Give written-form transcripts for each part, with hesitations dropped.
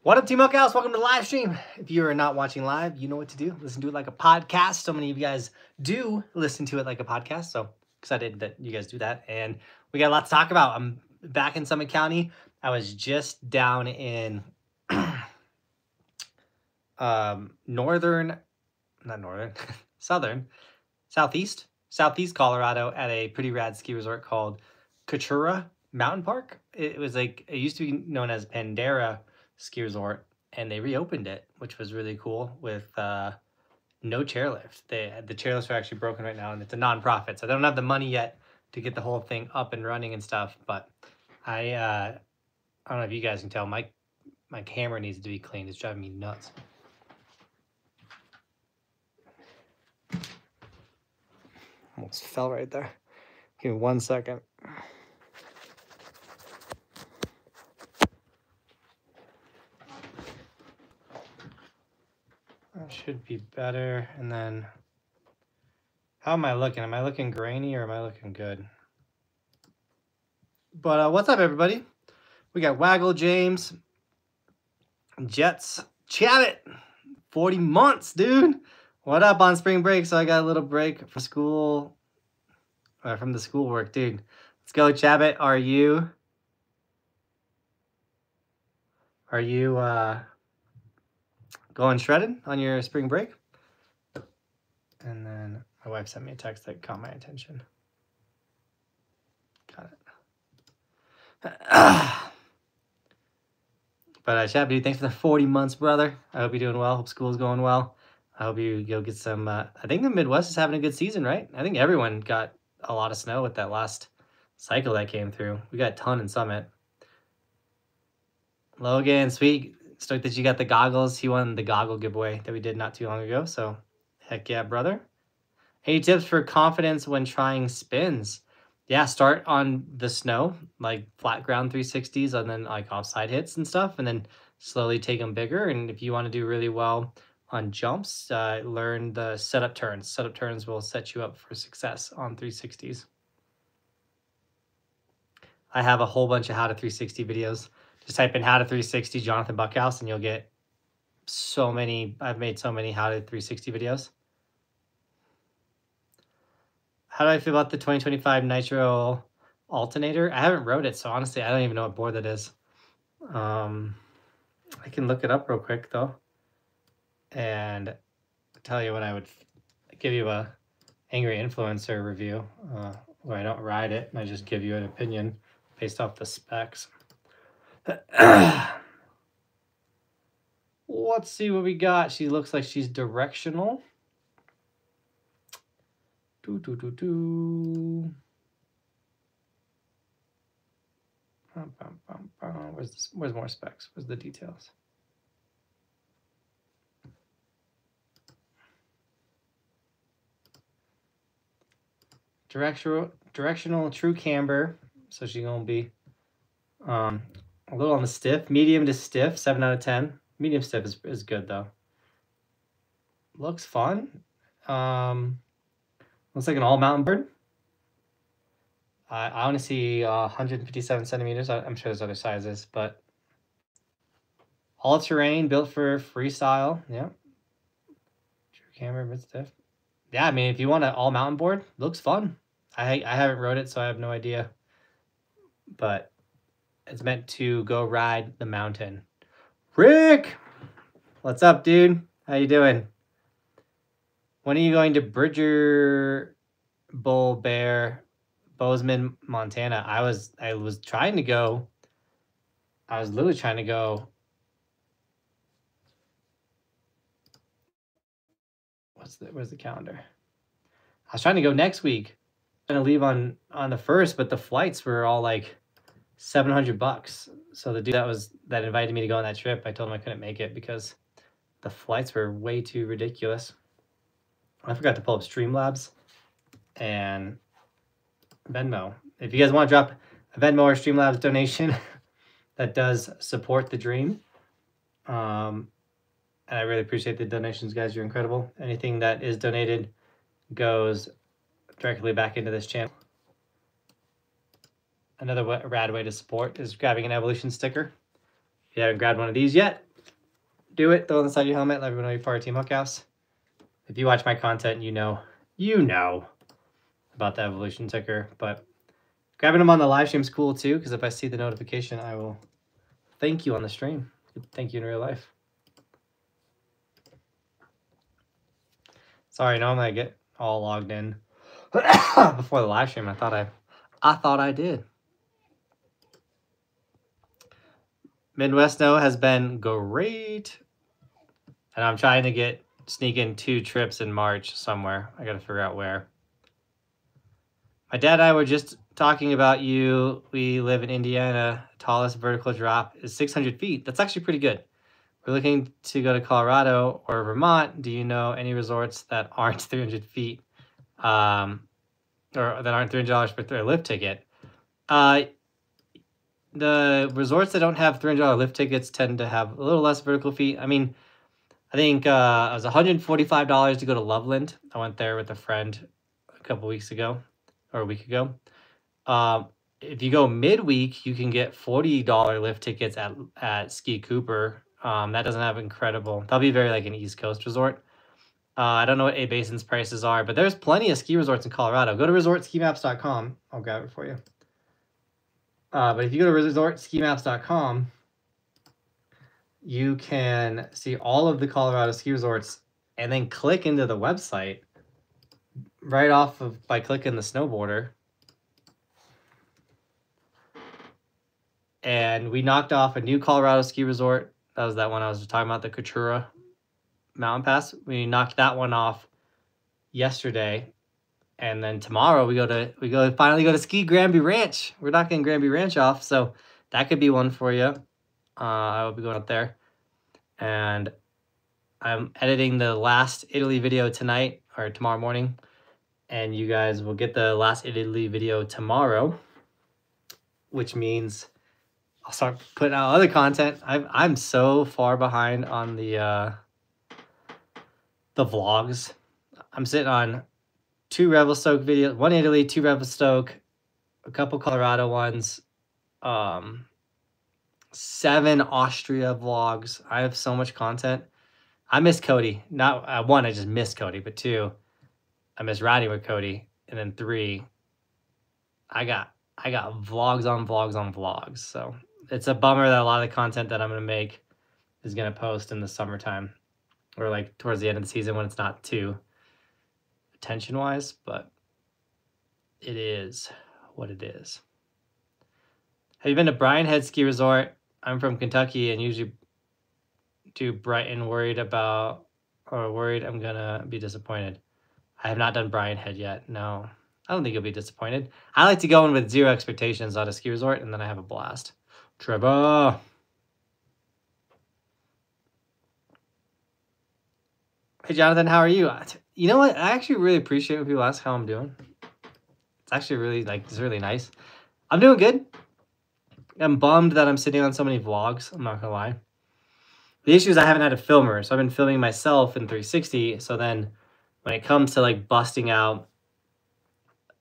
What up, Team Buckhouse? Welcome to the live stream. If you are not watching live, you know what to do. Listen to it like a podcast. So many of you guys do listen to it like a podcast. So excited that you guys do that. And we got a lot to talk about. I'm back in Summit County. I was just down in southeast Colorado at a pretty rad ski resort called Coutura Mountain Park. It used to be known as Pandera Ski Resort, and they reopened it, which was really cool with no chairlift. The chairlifts are actually broken right now, and it's a non-profit, so they don't have the money yet to get the whole thing up and running and stuff. But I don't know if you guys can tell, my camera needs to be cleaned. It's driving me nuts. Almost fell right there. Give me 1 second. That should be better. And then, how am I looking? Am I looking grainy or am I looking good? But what's up, everybody? We got Waggle James, Jets, Chabot, 40 months, dude. What up on spring break? So I got a little break from school, from the schoolwork, dude. Let's go, Chabot. Are you going shredded on your spring break? And then my wife sent me a text that caught my attention. Got it. But Chabot, dude, thanks for the 40 months, brother. I hope you're doing well. Hope school's going well. I hope you go get some. I think the Midwest is having a good season, right? I think everyone got a lot of snow with that last cycle that came through. We got a ton in Summit. Logan, sweet. Stoked that you got the goggles. He won the goggle giveaway that we did not too long ago. So, heck yeah, brother. Any tips for confidence when trying spins? Yeah, start on the snow, like flat ground 360s, and then like offside hits and stuff, and then slowly take them bigger. And if you want to do really well on jumps, learn the setup turns. Setup turns will set you up for success on 360s. I have a whole bunch of how to 360 videos. Just type in how to 360 Johnathan Buckhouse and you'll get so many. I've made so many how to 360 videos. How do I feel about the 2025 Nitro alternator? I haven't rode it, so honestly, I don't even know what board that is. I can look it up real quick though, and tell you what I would give you a angry influencer review, where I don't ride it and I just give you an opinion based off the specs. Let's see what we got. She looks like she's directional. Where's more specs? Where's the details? Directional true camber. So she's gonna be a little on the stiff, medium to stiff, 7 out of 10. Medium stiff is good though. Looks fun. Looks like an all mountain board. I want to see 157 centimeters. I'm sure there's other sizes, but all terrain, built for freestyle. Yeah. True camber, mid stiff. Yeah, I mean, if you want an all mountain board, looks fun. I haven't rode it, so I have no idea. But it's meant to go ride the mountain. Rick, what's up, dude? How you doing? When are you going to Bridger Bull Bear, Bozeman, Montana? I was trying to go. I was literally trying to go. Where's the calendar? I was trying to go next week. I'm gonna leave on the 1st, but the flights were all like $700. So the dude that invited me to go on that trip, I told him I couldn't make it because the flights were way too ridiculous. I forgot to pull up Streamlabs and Venmo. If you guys want to drop a Venmo or Streamlabs donation, that does support the dream. And I really appreciate the donations, guys. You're incredible. Anything that is donated goes directly back into this channel. Another rad way to support is grabbing an Evolution sticker. If you haven't grabbed one of these yet, do it. Throw it inside your helmet. Let everyone know you're part of Team Buckhouse. If you watch my content, you know about the evolution ticker. But grabbing them on the live stream is cool too, because if I see the notification, I will thank you on the stream. Thank you in real life. Sorry, normally I get all logged in before the live stream. I thought I did. Midwest snow has been great, and I'm trying to sneak in 2 trips in March somewhere. I gotta figure out where. My dad and I were just talking about you. We live in Indiana. Tallest vertical drop is 600 feet. That's actually pretty good. We're looking to go to Colorado or Vermont. Do you know any resorts that aren't 300 feet, or that aren't $300 for their lift ticket? The resorts that don't have $300 lift tickets tend to have a little less vertical feet. I mean, I think it was $145 to go to Loveland. I went there with a friend a couple weeks ago, or a week ago. If you go midweek, you can get $40 lift tickets at Ski Cooper. That doesn't have incredible. That'll be very like an East Coast resort. I don't know what A Basin's prices are, but there's plenty of ski resorts in Colorado. Go to resortskimaps.com. I'll grab it for you. But if you go to resortskimaps.com, you can see all of the Colorado ski resorts and then click into the website right off of by clicking the snowboarder. And we knocked off a new Colorado ski resort. That was that one I was talking about, the Coutura Mountain Pass. We knocked that one off yesterday. And then tomorrow we finally go to ski Granby Ranch. We're knocking Granby Ranch off, so that could be one for you. I will be going up there. And I'm editing the last Italy video tonight or tomorrow morning. And you guys will get the last Italy video tomorrow, which means I'll start putting out other content. I'm so far behind on the vlogs. I'm sitting on 2 Revelstoke videos, 1 Italy, 2 Revelstoke, a couple Colorado ones, 7 Austria vlogs. I have so much content. I miss Cody. Not 1, I just miss Cody, but 2, I miss riding with Cody, and then 3, I got vlogs on vlogs on vlogs. So it's a bummer that a lot of the content that I'm gonna make is gonna post in the summertime, or like towards the end of the season when it's not too attention wise, but it is what it is. Have you been to Bryan Head Ski Resort? I'm from Kentucky and usually do Brighton. Worried I'm gonna be disappointed. I have not done Bryan Head yet. No, I don't think you'll be disappointed. I like to go in with 0 expectations on a ski resort, and then I have a blast. Trevor. Hey, Jonathan, how are you? You know what? I actually really appreciate when people ask how I'm doing. It's actually really, it's really nice. I'm doing good. I'm bummed that I'm sitting on so many vlogs. I'm not going to lie. The issue is I haven't had a filmer, so I've been filming myself in 360. So then when it comes to like busting out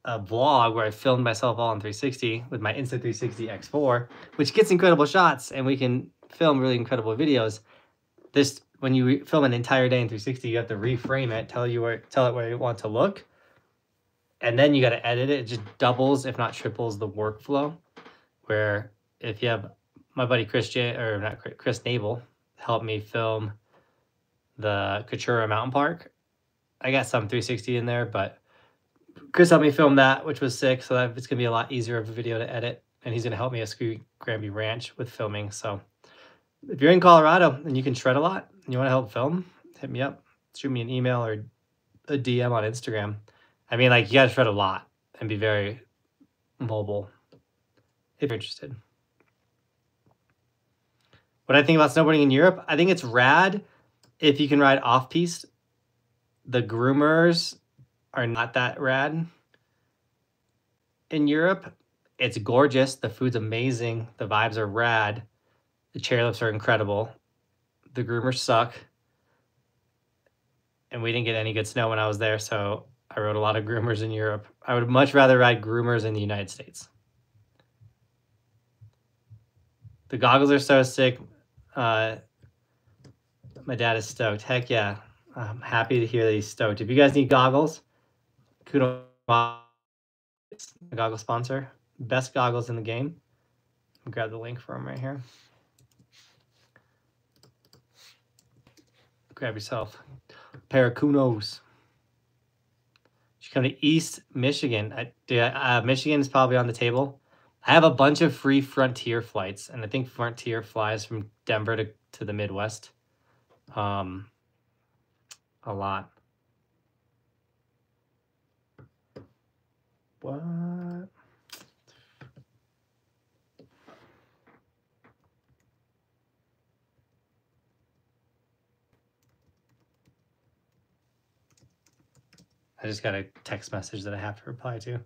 a vlog where I filmed myself all in 360 with my Insta360 X4, which gets incredible shots and we can film really incredible videos. When you film an entire day in 360, you have to reframe it, tell it where you want to look, and then you got to edit it. It just doubles, if not triples, the workflow. Where if you have my buddy Chris Nabel help me film the Coutura Mountain Park, I got some 360 in there, but Chris helped me film that, which was sick. So it's gonna be a lot easier of a video to edit, and he's gonna help me at Ski Granby Ranch with filming. So if you're in Colorado and you can shred a lot and you want to help film, hit me up. Shoot me an email or a DM on Instagram. I mean, you got to shred a lot and be very mobile if you're interested. What I think about snowboarding in Europe, I think it's rad if you can ride off-piste. The groomers are not that rad in Europe. It's gorgeous. The food's amazing. The vibes are rad. The chairlifts are incredible. The groomers suck. And we didn't get any good snow when I was there, so I rode a lot of groomers in Europe. I would much rather ride groomers in the United States. The goggles are so sick. My dad is stoked. Heck yeah. I'm happy to hear that he's stoked. If you guys need goggles, Kuno goggle sponsor. Best goggles in the game. I'll grab the link for him right here. Grab yourself a pair of Kunos. You come to East Michigan. Michigan is probably on the table. I have a bunch of free Frontier flights, and I think Frontier flies from Denver to the Midwest. A lot. What? I just got a text message that I have to reply to.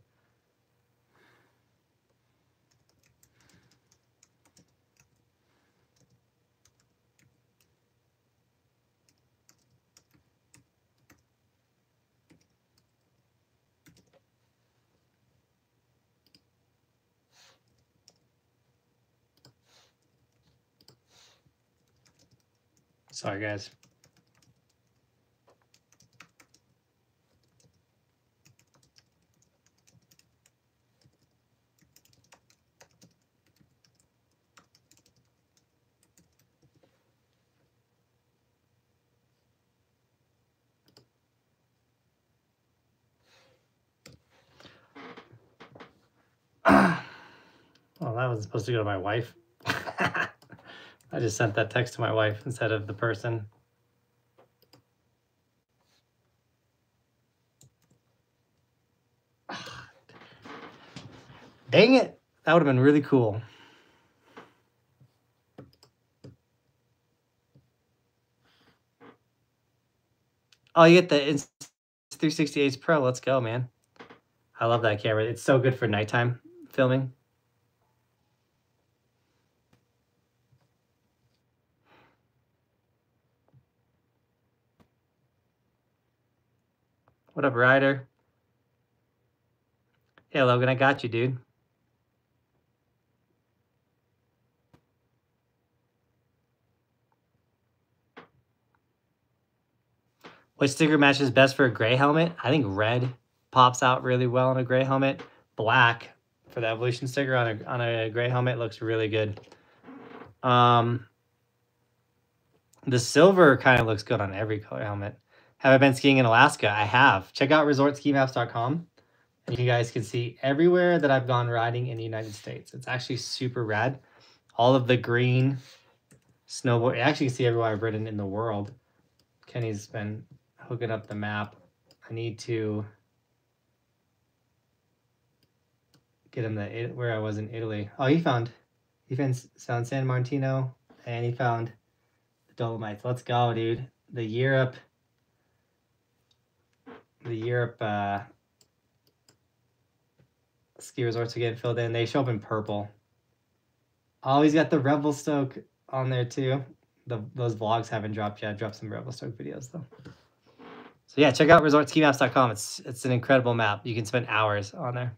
Sorry, guys. Well, that was supposed to go to my wife. I just sent that text to my wife instead of the person. Dang it. That would have been really cool. Oh, you get the 368 Pro. Let's go, man. I love that camera. It's so good for nighttime filming. What up, Ryder? Hey, Logan, I got you, dude. Which sticker matches best for a gray helmet? I think red pops out really well on a gray helmet. Black for the Evolution sticker on a gray helmet looks really good. The silver kind of looks good on every color helmet. Have I been skiing in Alaska? I have. Check out resortskimaps.com. And you guys can see everywhere that I've gone riding in the United States. It's actually super rad. All of the green snowboard. You actually can see everywhere I've ridden in the world. Kenny's been hooking up the map. I need to get him where I was in Italy. Oh, he found San Martino, and he found the Dolomites. Let's go, dude. The Europe ski resorts are getting filled in. They show up in purple. Oh, he's got the Revelstoke on there too. Those vlogs haven't dropped yet. I dropped some Revelstoke videos though. So yeah, check out resortskimaps.com. It's an incredible map. You can spend hours on there.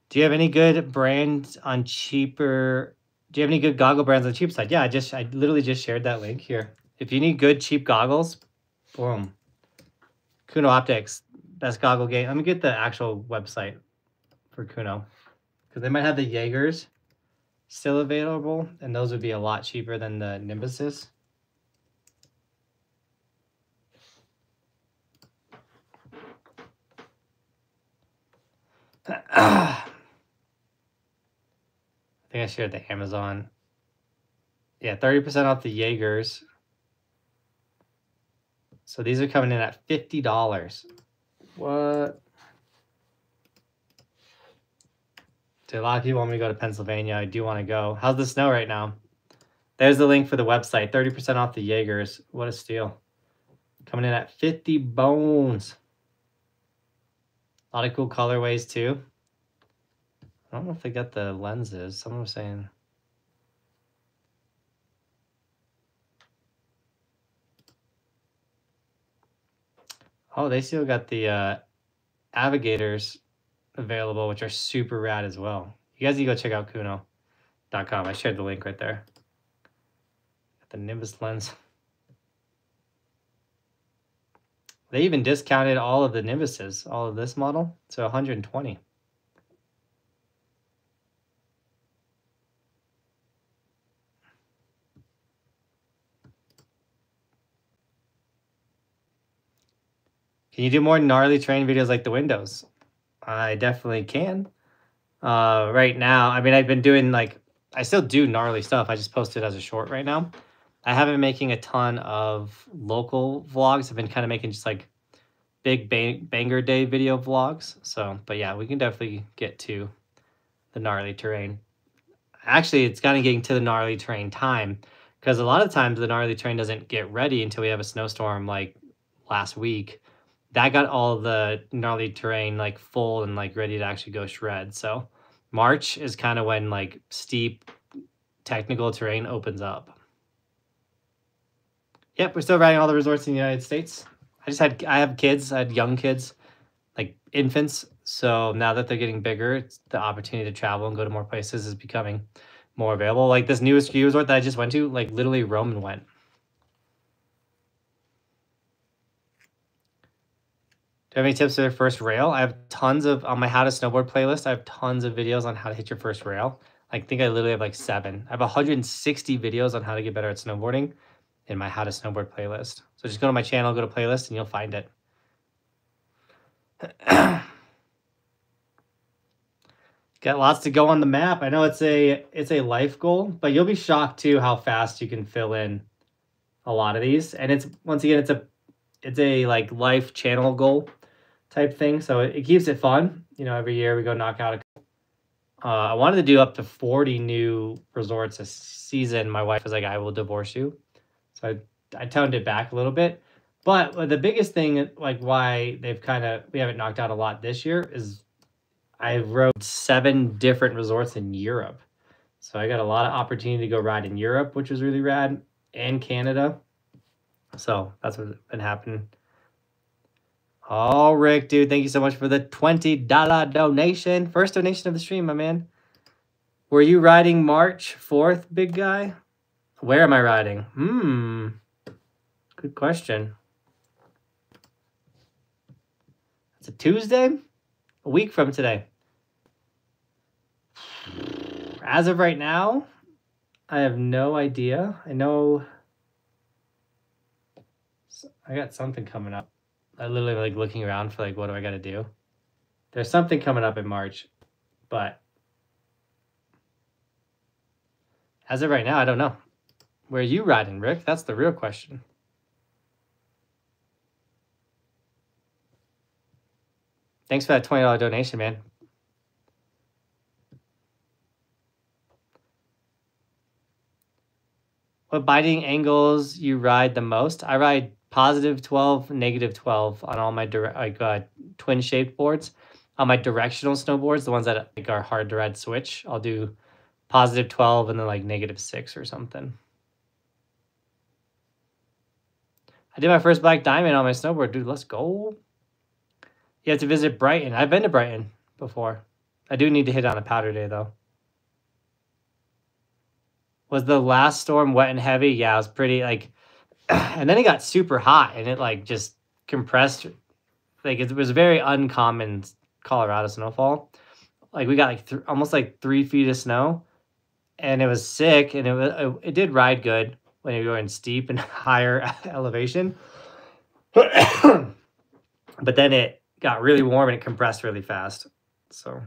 Do you have any good brands on cheaper? Do you have any good goggle brands on the cheap side? Yeah, I literally just shared that link here. If you need good cheap goggles, boom. Kuno Optics, best goggle game. Let me get the actual website for Kuno, because they might have the Jaegers still available, and those would be a lot cheaper than the Nimbuses. I think I shared the Amazon. Yeah, 30% off the Jaegers. So these are coming in at $50. What? Dude, a lot of people want me to go to Pennsylvania. I do want to go. How's the snow right now? There's the link for the website. 30% off the Jaegers. What a steal. Coming in at 50 bones. A lot of cool colorways too. I don't know if they got the lenses. Someone was saying. Oh, they still got the Navigators available, which are super rad as well. You guys need to go check out Kuno.com. I shared the link right there. Got the Nimbus lens. They even discounted all of the Nimbuses, all of this model, so 120. Can you do more gnarly terrain videos like the Windows? I definitely can. Right now, I mean, I've been doing like, I still do gnarly stuff. I just posted as a short right now. I haven't been making a ton of local vlogs. I've been kind of making just like big banger day video vlogs. So, but yeah, we can definitely get to the gnarly terrain. Actually, it's kind of getting to the gnarly terrain time because a lot of times the gnarly terrain doesn't get ready until we have a snowstorm like last week. That got all the gnarly terrain like full and like ready to actually go shred. So March is kind of when like steep technical terrain opens up. Yep, we're still riding all the resorts in the United States. I have kids, I had young kids, like infants. So now that they're getting bigger, the opportunity to travel and go to more places is becoming more available. Like this newest ski resort that I just went to, like literally Roman went. Do you have any tips for your first rail? I have tons of, on my How to Snowboard playlist, I have tons of videos on how to hit your first rail. I think I literally have like 7. I have 160 videos on how to get better at snowboarding in my How to Snowboard playlist. So just go to my channel, go to playlist, and you'll find it. Got lots to go on the map. I know it's a life goal, but you'll be shocked too how fast you can fill in a lot of these. And it's, once again, it's a like life channel goal type thing. So it keeps it fun. You know, every year we go knock out I wanted to do up to 40 new resorts a season. My wife was like, I will divorce you. So I toned it back a little bit. But the biggest thing, like why we haven't knocked out a lot this year is I rode 7 different resorts in Europe. So I got a lot of opportunity to go ride in Europe, which was really rad, and Canada. So that's what's been happening. Oh, Rick, dude, thank you so much for the $20 donation. First donation of the stream, my man. Were you riding March 4th, big guy? Where am I riding? Good question. It's a Tuesday? A week from today. As of right now, I have no idea. I know I got something coming up. I literally like looking around for like, what do I got to do? There's something coming up in March, but as of right now, I don't know. Where are you riding, Rick? That's the real question. Thanks for that $20 donation, man. What biting angles you ride the most? I ride positive 12, negative 12 on all my twin shaped boards. On my directional snowboards, the ones that like are hard to ride switch, I'll do positive 12 and then like negative 6 or something. I did my first black diamond on my snowboard, dude. Let's go. You have to visit Brighton. I've been to Brighton before. I do need to hit on a powder day though. Was the last storm wet and heavy? Yeah, it was pretty like, and then it got super hot and it like just compressed. Like it was very uncommon Colorado snowfall. Like we got like almost like 3 feet of snow, and it was sick, and it did ride good when you're going steep and higher elevation. But then it got really warm and it compressed really fast. So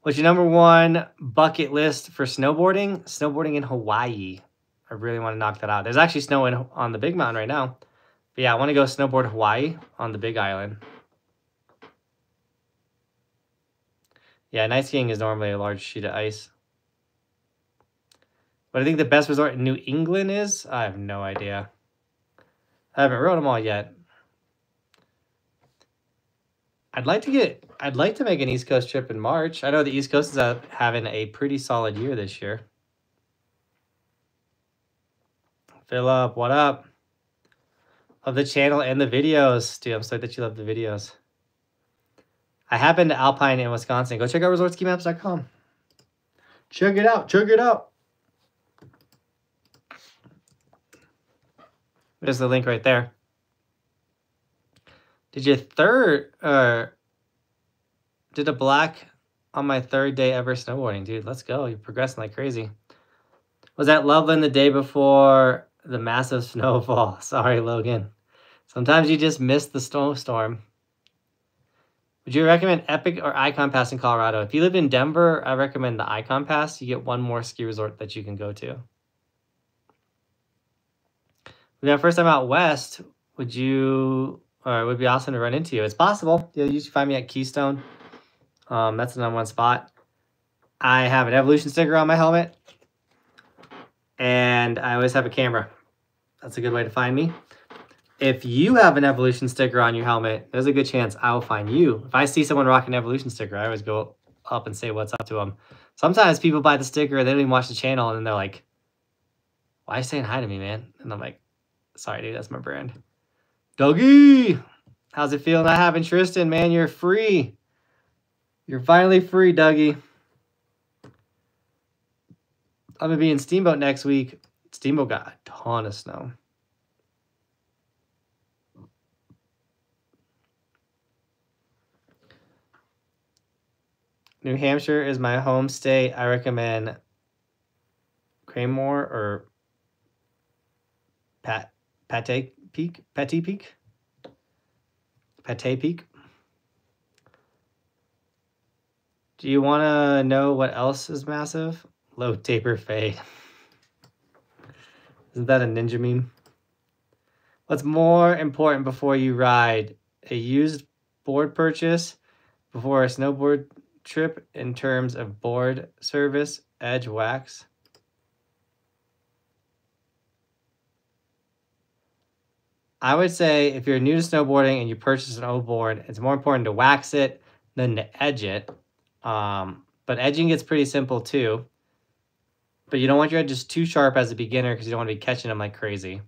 what's your #1 bucket list for snowboarding? Snowboarding in Hawaii. I really want to knock that out. There's actually snow on the Big Mountain right now. But yeah, I want to go snowboard Hawaii on the Big Island. Yeah, night skiing is normally a large sheet of ice. But I think the best resort in New England is? I have no idea. I haven't rode them all yet. I'd like to make an East Coast trip in March. I know the East Coast is having a pretty solid year this year. Philip, what up? Love the channel and the videos. Dude, I'm so that you love the videos. I have been to Alpine in Wisconsin. Go check out resortskimaps.com. Check it out. Check it out. There's the link right there. Did a black on my third day ever snowboarding, dude. Let's go. You're progressing like crazy. Was at Loveland the day before the massive snowfall. Sorry, Logan. Sometimes you just miss the snowstorm. Would you recommend Epic or Icon Pass in Colorado? If you live in Denver, I recommend the Icon Pass. You get one more ski resort that you can go to. We got first time out west. Would you, or it would be awesome to run into you. It's possible. You'll usually find me at Keystone. That's the #1 spot. I have an Evolution sticker on my helmet. And I always have a camera. That's a good way to find me. If you have an Evolution sticker on your helmet, there's a good chance I will find you. If I see someone rocking an Evolution sticker, I always go up and say what's up to them. Sometimes people buy the sticker, they don't even watch the channel, and then they're like, why are you saying hi to me, man? And I'm like, sorry, dude, that's my brand. Dougie! How's it feel not having Tristan, man? You're free. You're finally free, Dougie. I'm going to be in Steamboat next week. Steamboat got a ton of snow. New Hampshire is my home state. I recommend Cranmore or Pate Peak. Do you want to know what else is massive? Low taper fade. Isn't that a ninja meme? What's more important before you ride? A used board purchase before a snowboard trip in terms of board service, edge, wax? I would say if you're new to snowboarding and you purchase an old board, it's more important to wax it than to edge it. But edging gets pretty simple too. But you don't want your edges too sharp as a beginner because you don't want to be catching them like crazy.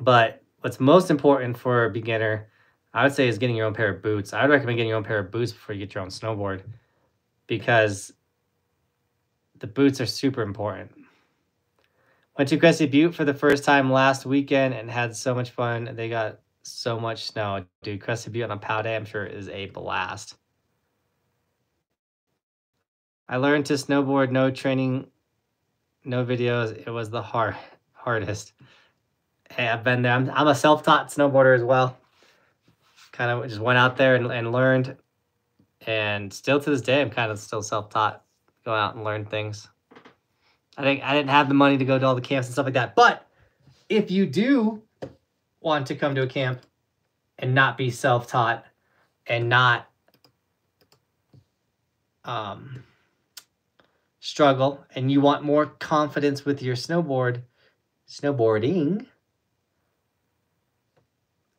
But what's most important for a beginner, I would say, is getting your own pair of boots. I would recommend getting your own pair of boots before you get your own snowboard because the boots are super important. Went to Crescent Butte for the first time last weekend and had so much fun. They got so much snow. Dude, Crescent Butte on a POW day, I'm sure, is a blast. I learned to snowboard, no training, no videos. It was the hardest. Hey, I've been there. I'm a self-taught snowboarder as well. Kind of just went out there and learned. And still to this day, I'm kind of still self-taught. Go out and learn things. I didn't have the money to go to all the camps and stuff like that. But if you do want to come to a camp and not be self-taught and not struggle, and you want more confidence with your snowboarding,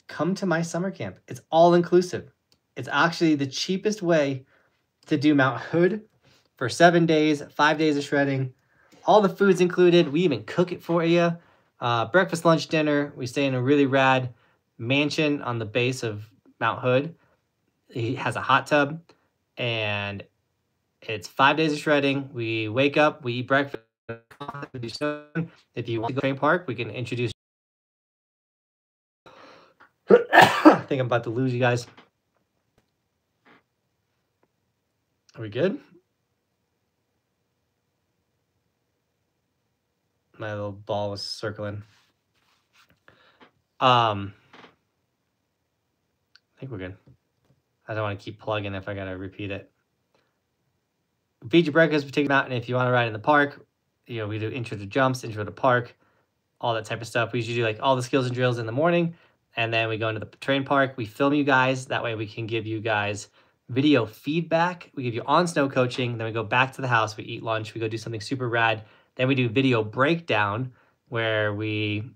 come to my summer camp. It's all inclusive. It's actually the cheapest way to do Mount Hood for 7 days, 5 days of shredding. All the food's included. We even cook it for you. Breakfast, lunch, dinner. We stay in a really rad mansion on the base of Mount Hood. It has a hot tub, and it's 5 days of shredding. We wake up, we eat breakfast. If you want to go to Train Park, we can introduce. I think I'm about to lose you guys. Are we good? My little ball was circling. I think we're good. I don't want to keep plugging if I got to repeat it. Feed your breakfast, we take them out, and if you want to ride in the park, you know, we do intro to jumps, intro to park, all that type of stuff. We usually do like all the skills and drills in the morning, and then we go into the train park. We film you guys. That way we can give you guys video feedback. We give you on snow coaching. Then we go back to the house. We eat lunch. We go do something super rad. Then we do video breakdown where we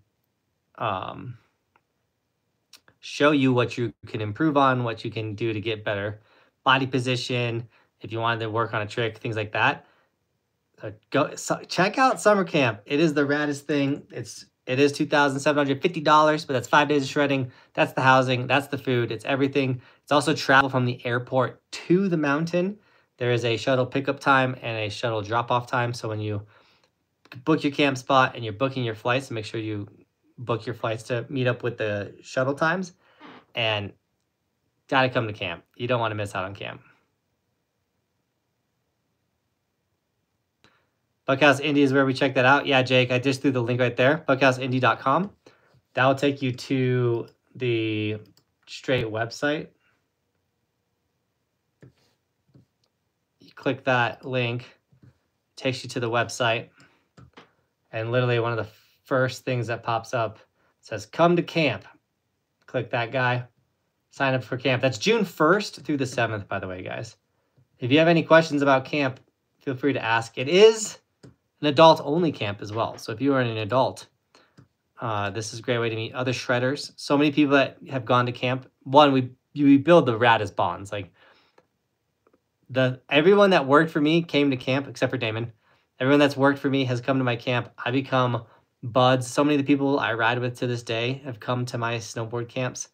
show you what you can improve on, what you can do to get better body position, if you wanted to work on a trick, things like that. Check out summer camp. It is the raddest thing. It is $2,750, but that's 5 days of shredding. That's the housing. That's the food. It's everything. It's also travel from the airport to the mountain. There is a shuttle pickup time and a shuttle drop-off time. So when you book your camp spot and you're booking your flights, make sure you book your flights to meet up with the shuttle times. And gotta come to camp. You don't want to miss out on camp. Buckhouse Indie is where we check that out. Yeah, Jake, I just threw the link right there, buckhouseindy.com. That will take you to the straight website. You click that link, takes you to the website, and literally one of the first things that pops up says, come to camp. Click that guy, sign up for camp. That's June 1st through the 7th, by the way, guys. If you have any questions about camp, feel free to ask. It is an adult-only camp as well. So if you are an adult, this is a great way to meet other shredders. So many people that have gone to camp. One, we build the raddest bonds. Like everyone that worked for me came to camp, except for Damon. Everyone that's worked for me has come to my camp. I become buds. So many of the people I ride with to this day have come to my snowboard camps.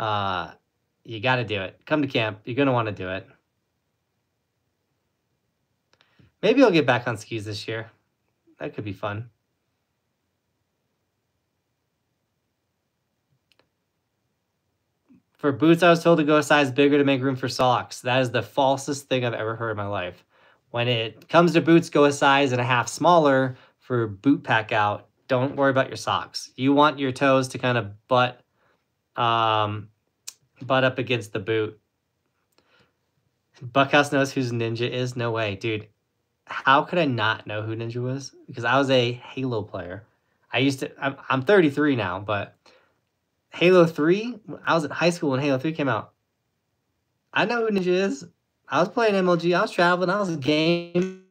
You got to do it. Come to camp. You're going to want to do it. Maybe I'll get back on skis this year. That could be fun. For boots, I was told to go a size bigger to make room for socks. That is the falsest thing I've ever heard in my life. When it comes to boots, go a size and a half smaller for boot pack out. Don't worry about your socks. You want your toes to kind of butt up against the boot. Buckhouse knows who Ninja is? No way, dude. How could I not know who Ninja was? Because I was a Halo player. I'm 33 now, but Halo 3, I was in high school when Halo 3 came out. I know who Ninja is. I was playing MLG. I was traveling. I was gaming.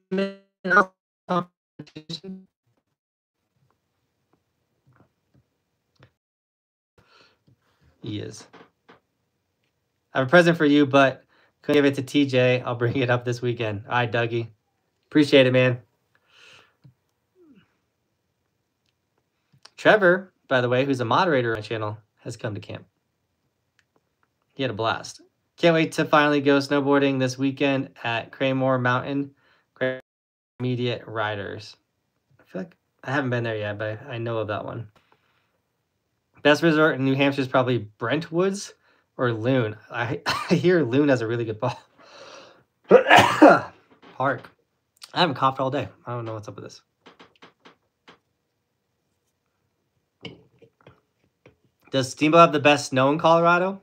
He is. I have a present for you, but couldn't give it to TJ. I'll bring it up this weekend. All right, Dougie. Appreciate it, man. Trevor, by the way, who's a moderator on my channel, has come to camp. He had a blast. Can't wait to finally go snowboarding this weekend at Craymore Mountain. Great Intermediate Riders. I feel like I haven't been there yet, but I know of that one. Best resort in New Hampshire is probably Brentwoods or Loon. I hear Loon has a really good ball. Park. I haven't coughed all day. I don't know what's up with this. Does Steamboat have the best snow in Colorado?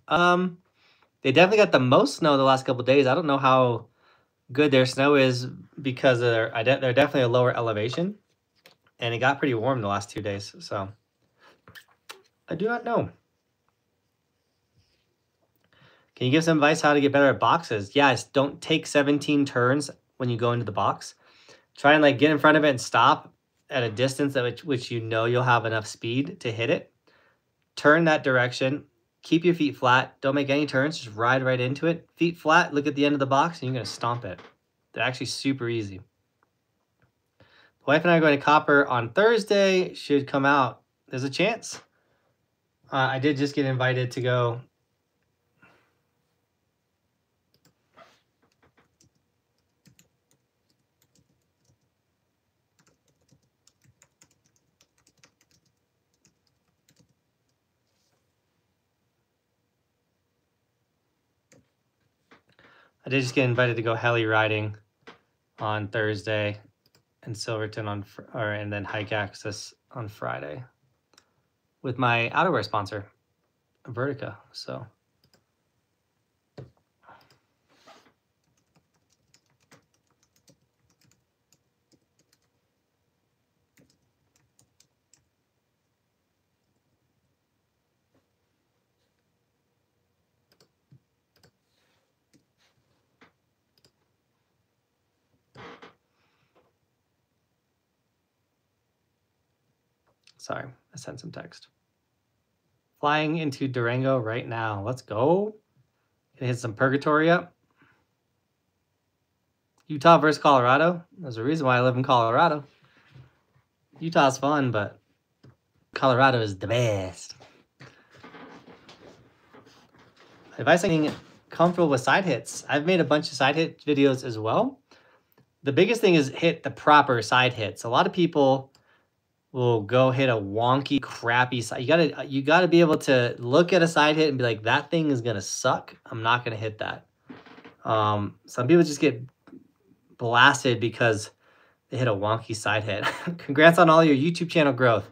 They definitely got the most snow the last couple of days. I don't know how good their snow is because they're definitely a lower elevation. And it got pretty warm the last 2 days. So I do not know. Can you give some advice how to get better at boxes? Yes, don't take 17 turns when you go into the box. Try and like get in front of it and stop at a distance at which you know you'll have enough speed to hit it. Turn that direction. Keep your feet flat. Don't make any turns. Just ride right into it. Feet flat. Look at the end of the box, and you're going to stomp it. They're actually super easy. The wife and I are going to Copper on Thursday. Should come out. There's a chance. I did just get invited to go. I did just get invited to go heli riding on Thursday and Silverton and then Hike Access on Friday with my outerwear sponsor, Vertica. So Sorry, I sent some text. Flying into Durango right now. Let's go. Gonna hit some purgatory up. Utah versus Colorado. There's a reason why I live in Colorado. Utah's fun, but Colorado is the best. Advice on getting comfortable with side hits. I've made a bunch of side hit videos as well. The biggest thing is hit the proper side hits. A lot of people will go hit a wonky, crappy side. You gotta be able to look at a side hit and be like, that thing is gonna suck. I'm not gonna hit that. Some people just get blasted because they hit a wonky side hit. Congrats on all your YouTube channel growth.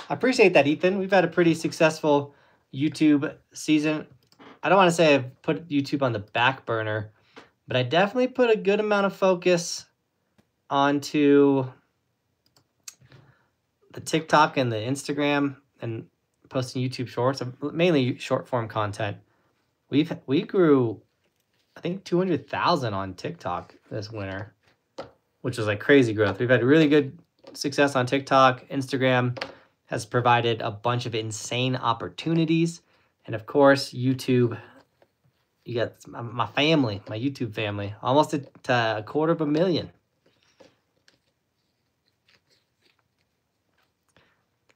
I appreciate that, Ethan. We've had a pretty successful YouTube season. I don't want to say I've put YouTube on the back burner, but I definitely put a good amount of focus onto the TikTok and the Instagram and posting YouTube shorts, mainly short form content. We grew, I think, 200,000 on TikTok this winter, which was like crazy growth. We've had really good success on TikTok. Instagram has provided a bunch of insane opportunities. And of course, YouTube, you got my family, my YouTube family, almost to 250,000.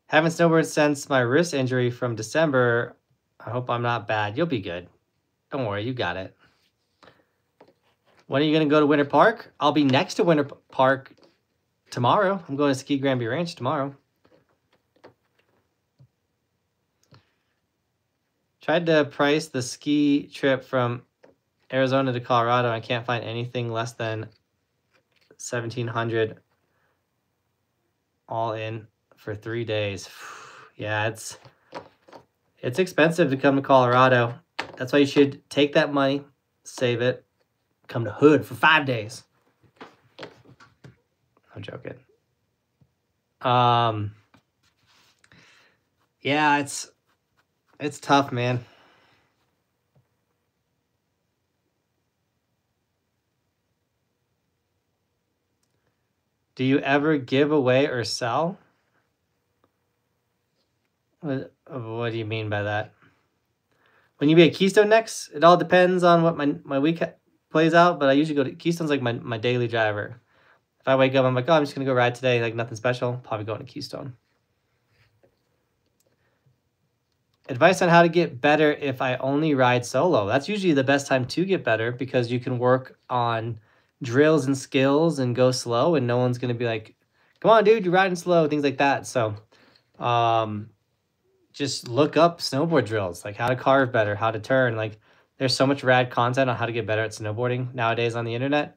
Haven't snowboarded since my wrist injury from December. I hope I'm not bad. You'll be good. Don't worry, you got it. When are you going to go to Winter Park? I'll be next to Winter Park tomorrow. I'm going to Ski Granby Ranch tomorrow. Tried to price the ski trip from Arizona to Colorado. I can't find anything less than $1,700 all in for 3 days. Yeah, it's expensive to come to Colorado. That's why you should take that money, save it, come to Hood for 5 days. I'm joking. Yeah, it's tough, man. Do you ever give away or sell? What do you mean by that? When you be at Keystone next, it all depends on what my week plays out, but I usually go to Keystone's like my daily driver. If I wake up, I'm like, oh, I'm just going to go ride today, like nothing special, probably going to Keystone. Advice on how to get better if I only ride solo. That's usually the best time to get better because you can work on drills and skills and go slow and no one's going to be like, come on, dude, you're riding slow, things like that. So just look up snowboard drills, like how to carve better, how to turn. Like there's so much rad content on how to get better at snowboarding nowadays on the internet.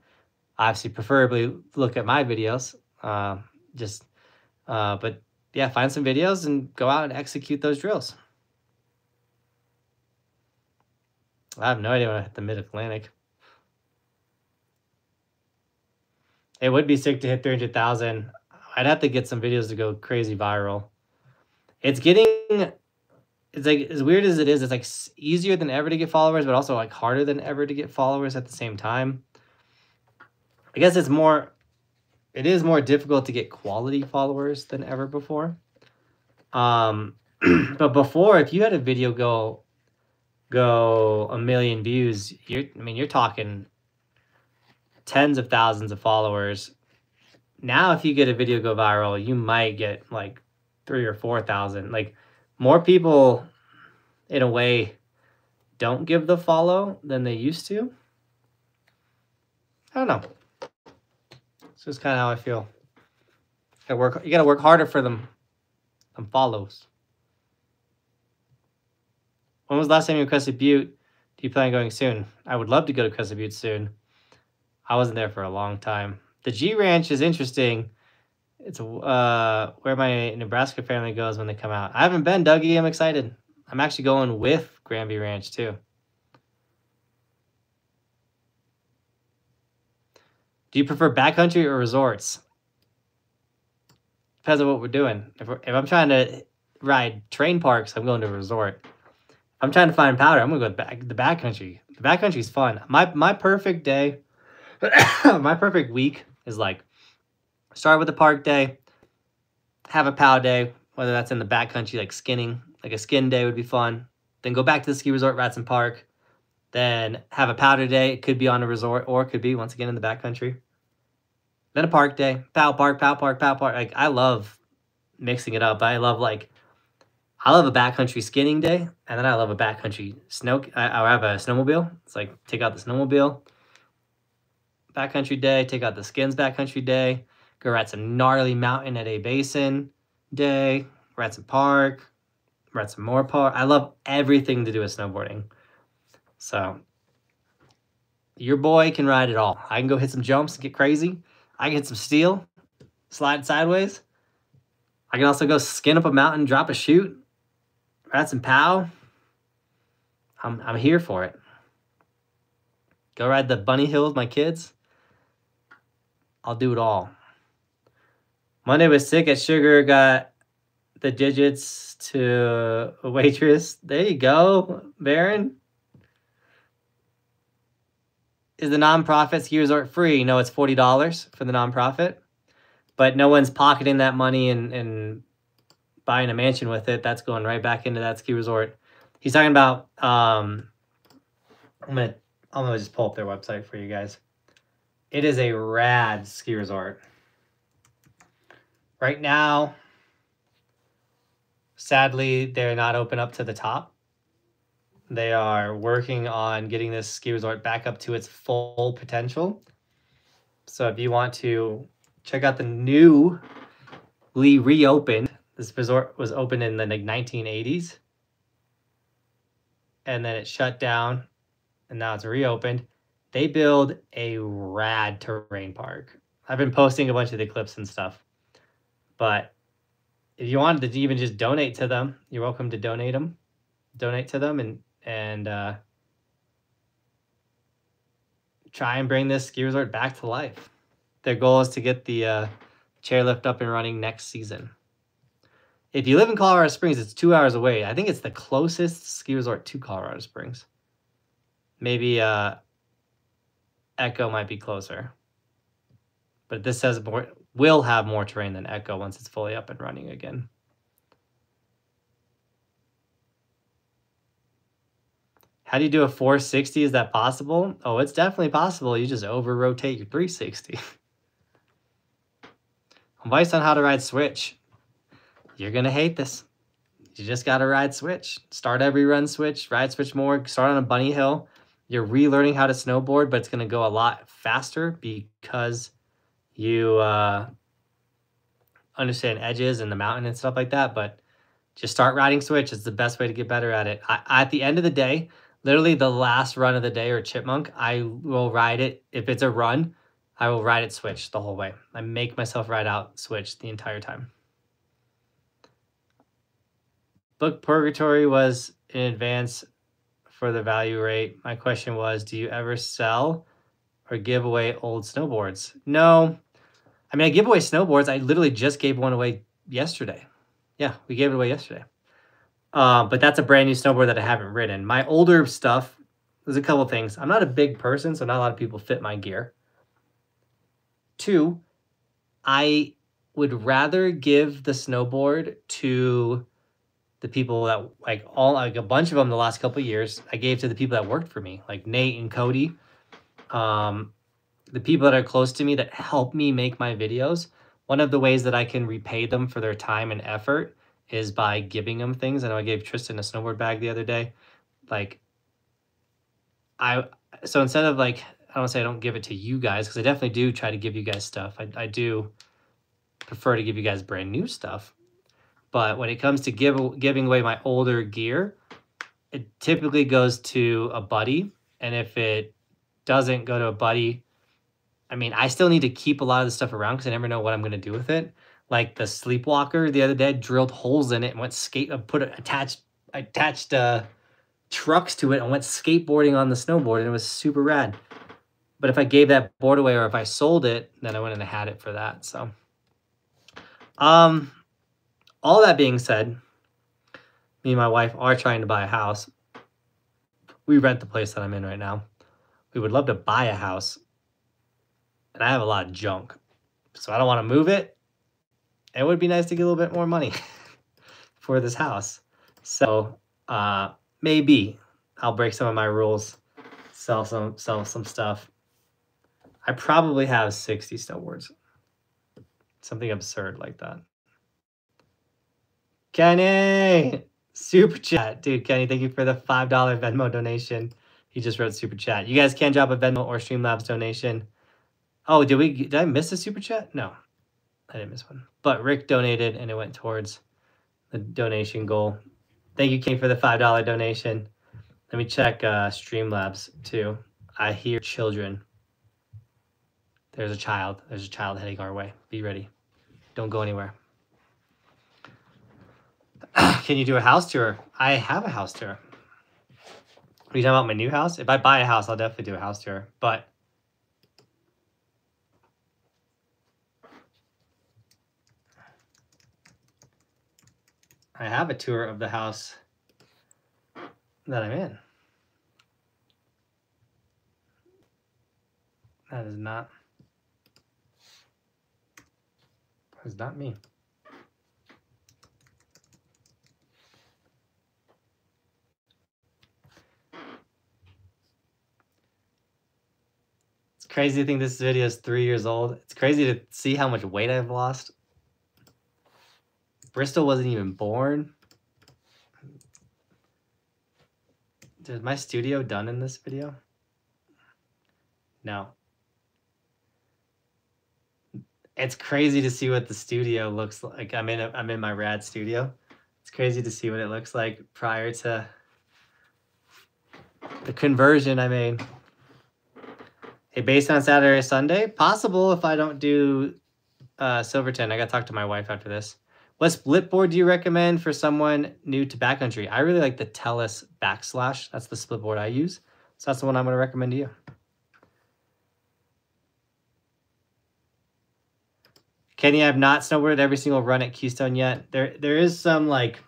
Obviously, preferably look at my videos. But yeah, find some videos and go out and execute those drills. I have no idea when I hit the Mid-Atlantic. It would be sick to hit 300,000. I'd have to get some videos to go crazy viral. It's like, as weird as it is, it's like easier than ever to get followers, but also like harder than ever to get followers at the same time. I guess it is more difficult to get quality followers than ever before. But before, if you had a video go 1 million views, you're talking tens of thousands of followers. Now, if you get a video go viral, you might get like 3,000 or 4,000. Like more people, in a way, don't give the follow than they used to. I don't know. It's just kind of how I feel. You gotta work harder for them follows. When was the last time you were Crested Butte? Do you plan on going soon? I would love to go to Crested Butte soon. I wasn't there for a long time. The G Ranch is interesting. It's where my Nebraska family goes when they come out. I haven't been, Dougie. I'm excited. I'm actually going with Granby Ranch too. Do you prefer backcountry or resorts? Depends on what we're doing. If I'm trying to ride train parks, I'm going to a resort. If I'm trying to find powder, I'm going to go to the backcountry. The backcountry is fun. My perfect day, my perfect week is like start with a park day, have a pow day, whether that's in the backcountry, like skinning, like a skin day would be fun. Then go back to the ski resort, Ratson Park. Then have a powder day. It could be on a resort or it could be, once again, in the backcountry. Then a park day. Pow park, pow park, pow park. Like, I love mixing it up. I love a backcountry skinning day. And then I love a backcountry I have a snowmobile. It's like, take out the snowmobile. Backcountry day. Take out the skins backcountry day. Go ride some gnarly mountain at a basin day. Ride some park. Ride some more park. I love everything to do with snowboarding. So your boy can ride it all. I can go hit some jumps and get crazy. I can hit some steel, slide sideways. I can also go skin up a mountain, drop a chute, ride some pow. I'm here for it. Go ride the bunny hill with my kids. I'll do it all. Monday was sick at Sugar, got the digits to a waitress. There you go, Baron. Is the nonprofit ski resort free? No, it's $40 for the nonprofit. But no one's pocketing that money and buying a mansion with it. That's going right back into that ski resort. He's talking about, I'm gonna just pull up their website for you guys. It is a rad ski resort. Right now, sadly, they're not open up to the top. They are working on getting this ski resort back up to its full potential. So if you want to check out the newly reopened, this resort was opened in the 1980s. And then it shut down and now it's reopened. They build a rad terrain park. I've been posting a bunch of the clips and stuff. But if you wanted to even just donate to them, you're welcome to donate to them and try and bring this ski resort back to life. Their goal is to get the chairlift up and running next season. If you live in Colorado Springs, it's 2 hours away. I think it's the closest ski resort to Colorado Springs. Maybe Echo might be closer. But this says will have more terrain than Echo once it's fully up and running again. How do you do a 460? Is that possible? Oh, it's definitely possible. You just over-rotate your 360. Advice on how to ride switch. You're going to hate this. You just got to ride switch. Start every run switch, ride switch more, start on a bunny hill. You're relearning how to snowboard, but it's going to go a lot faster because you understand edges and the mountain and stuff like that. But just start riding switch. It's the best way to get better at it. At the end of the day, literally the last run of the day or chipmunk, I will ride it. If it's a run, I will ride it switch the whole way. I make myself ride out switch the entire time. Book Purgatory was in advance for the value rate. My question was, do you ever sell or give away old snowboards? No. I mean, I give away snowboards. I literally just gave one away yesterday. Yeah, we gave it away yesterday. But that's a brand new snowboard that I haven't ridden. My older stuff, there's a couple things. I'm not a big person, so not a lot of people fit my gear. 2, I would rather give the snowboard to the people that, like a bunch of them the last couple of years, I gave to the people that worked for me, like Nate and Cody. The people that are close to me that help me make my videos. One of the ways that I can repay them for their time and effort is by giving them things. I know I gave Tristan a snowboard bag the other day. So instead of I don't say I don't give it to you guys, because I definitely do try to give you guys stuff. I do prefer to give you guys brand new stuff. But when it comes to giving away my older gear, it typically goes to a buddy. And if it doesn't go to a buddy, I mean, I still need to keep a lot of the stuff around because I never know what I'm going to do with it. Like the Sleepwalker the other day, drilled holes in it and went attached trucks to it and went skateboarding on the snowboard, and it was super rad. But if I gave that board away or if I sold it, then I wouldn't have had it for that. So, all that being said, me and my wife are trying to buy a house. We rent the place that I'm in right now. We would love to buy a house. And I have a lot of junk. So I don't want to move it. It would be nice to get a little bit more money. for this house. So maybe I'll break some of my rules, sell some stuff. I probably have 60 snowboards. Something absurd like that. Kenny! Super chat. Dude, Kenny, thank you for the $5 Venmo donation. He just wrote super chat. You guys can drop a Venmo or Streamlabs donation. Oh, did I miss a super chat? No, I didn't miss one. But Rick donated and it went towards the donation goal. Thank you, Kenny, for the $5 donation. Let me check Streamlabs too. I hear children. There's a child. There's a child heading our way. Be ready. Don't go anywhere. Can you do a house tour? I have a house tour. Are you talking about my new house? If I buy a house, I'll definitely do a house tour. But I have a tour of the house that I'm in. That is not me. It's crazy to think this video is 3 years old. It's crazy to see how much weight I've lost. Bristol wasn't even born. Is my studio done in this video? No. It's crazy to see what the studio looks like. I'm in my rad studio. It's crazy to see what it looks like prior to the conversion I made. Hey, based on Saturday or Sunday? Possible if I don't do Silverthorne. I gotta talk to my wife after this. What split board do you recommend for someone new to backcountry? I really like the Tellus Backslash. That's the split board I use. So that's the one I'm gonna recommend to you. Kenny, I have not snowboarded every single run at Keystone yet. There is some like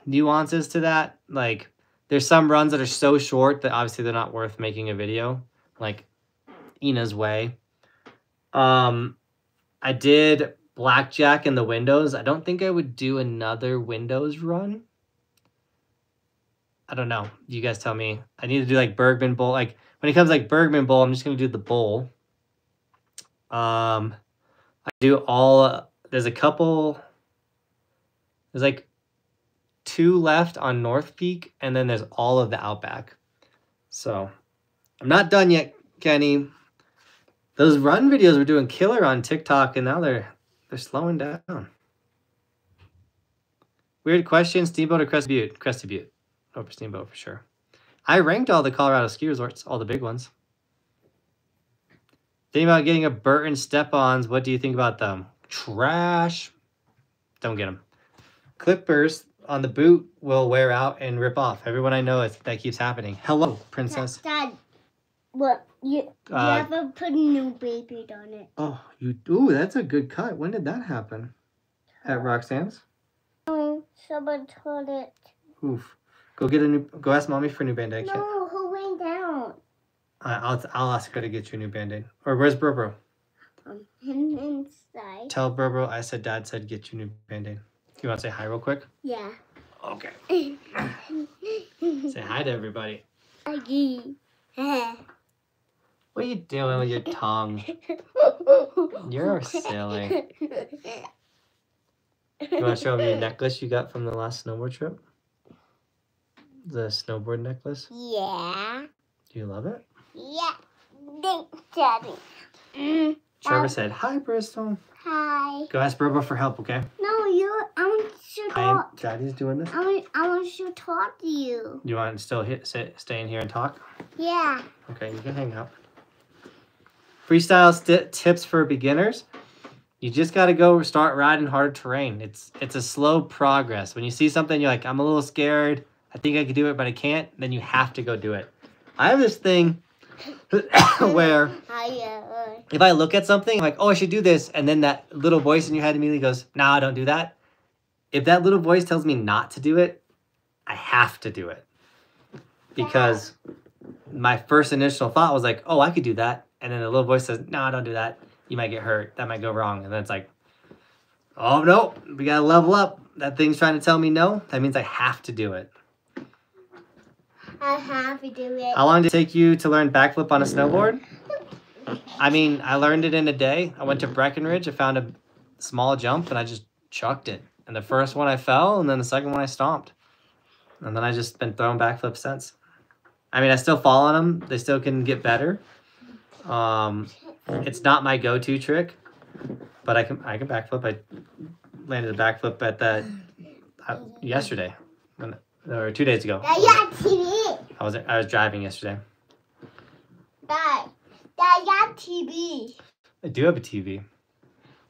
nuances to that. Like there's some runs that are so short that obviously they're not worth making a video. Like Ina's Way. I did Blackjack in the Windows. I don't think I would do another Windows run. I don't know. You guys tell me. I need to do like Bergman Bowl. Like when it comes like Bergman Bowl, I'm just gonna do the bowl. I do all, there's a couple, there's like 2 left on North Peak, and then there's all of the Outback. So I'm not done yet, Kenny. Those run videos were doing killer on TikTok, and now they're slowing down. Weird question, Steamboat or Crested Butte? Crested Butte over Steamboat for sure. I ranked all the Colorado ski resorts, all the big ones. Think about getting a Burton step-ons. What do you think about them? Trash. Don't get them. Clippers on the boot will wear out and rip off. Everyone I know that keeps happening. Hello, princess. Dad, what you never put a new baby on it. Oh, you do. That's a good cut. When did that happen? At Roxanne's? Someone told it. Oof. Go get a new. Go ask mommy for a new Band-Aid. No, who went down? I'll ask her to get you a new Band-Aid. Or where's Bro? Him inside. Tell Bro I said Dad said get you a new Band-Aid. You want to say hi real quick? Yeah. Okay. Say hi to everybody. What are you doing with your tongue? You're silly. You want to show me your necklace you got from the last snowboard trip? The snowboard necklace? Yeah. Do you love it? Yeah. Thanks, Daddy. Trevor said, hi, Bristol. Hi. Go ask Bro for help, okay? No, I want to talk. Daddy's doing this? I want to talk to you. You want to still stay in here and talk? Yeah. Okay, you can hang out. Freestyle tips for beginners. You just got to go start riding hard terrain. It's a slow progress. When you see something, you're like, I'm a little scared. I think I could do it, but I can't. Then you have to go do it. I have this thing where if I look at something, I'm like, oh, I should do this. And then that little voice in your head immediately goes, nah, don't do that. If that little voice tells me not to do it, I have to do it. Because my first initial thought was like, oh, I could do that. And then the little voice says, no, don't do that. You might get hurt. That might go wrong. And then it's like, Oh, no. We got to level up. That thing's trying to tell me no. That means I have to do it. I have to do it. How long did it take you to learn backflip on a snowboard? I mean, I learned it in a day. I went to Breckenridge. I found a small jump, and I just chucked it. And the first one I fell, and then the second one I stomped. And then I just been throwing backflips since. I mean, I still fall on them. They still can get better. It's not my go-to trick, but I can backflip. I landed a backflip at that yesterday, or 2 days ago. I was driving yesterday. Dad, I got TV. I do have a TV.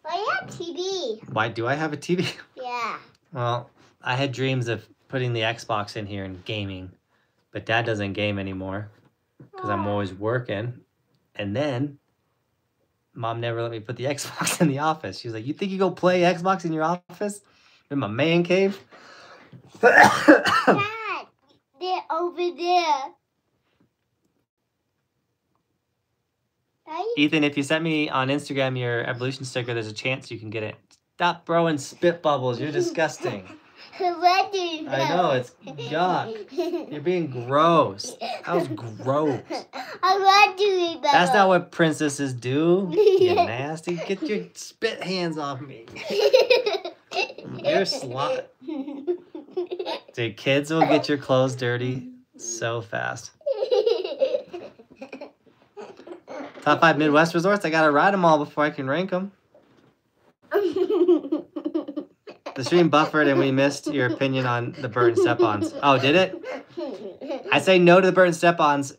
Why you have TV? Why do I have a TV? Yeah. Well, I had dreams of putting the Xbox in here and gaming, but Dad doesn't game anymore because I'm always working. And then Mom never let me put the Xbox in the office. She was like, "You think you go play Xbox in your office? In my man cave?" Dad, they're over there. Right? Ethan, if you sent me on Instagram your evolution sticker, there's a chance you can get it. Stop throwing spit bubbles. You're disgusting. What do you know? I know, it's yuck. You're being gross. That was gross. I want to eat that. That's not what princesses do. You nasty. Get your spit hands off me. You're slut. Dude, kids will get your clothes dirty so fast. Top 5 Midwest resorts. I gotta ride them all before I can rank them. The stream buffered and we missed your opinion on the Burton step-ons. Oh, did it? I say no to the Burton step-ons.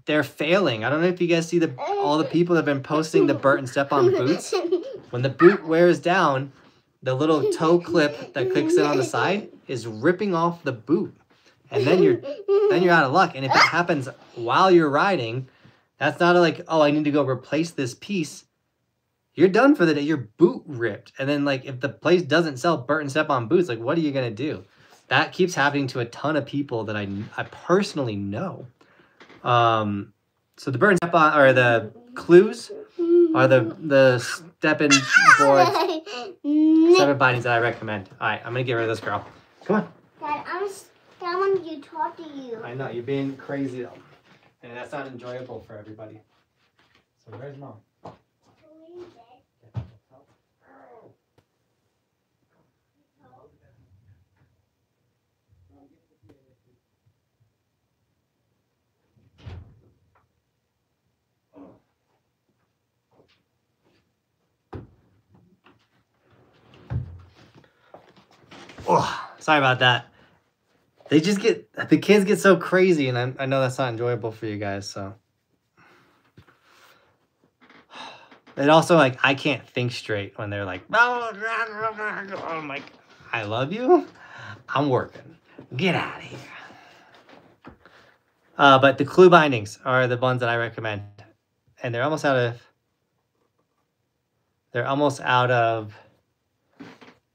They're failing. I don't know if you guys see all the people that have been posting the Burton step-on boots. When the boot wears down, the little toe clip that clicks in on the side is ripping off the boot. And then you're out of luck. And if it happens while you're riding, that's not like, oh, I need to go replace this piece. You're done for the day. Your boot ripped. And then, like, if the place doesn't sell Burton step-on boots, like, what are you going to do? That keeps happening to a ton of people that I personally know. So the Burton step-on, or the clues, are the step-in boards, step-in bindings that I recommend. All right, I'm going to get rid of this girl. Come on. Dad, I want to talk to you. I know, you're being crazy, though. And that's not enjoyable for everybody. So where's Mom? Oh, sorry about that. The kids get so crazy, and I know that's not enjoyable for you guys, so. And also, like, I can't think straight when they're like, I'm like, I love you. I'm working. Get out of here. But the clue bindings are the ones that I recommend. And they're almost out of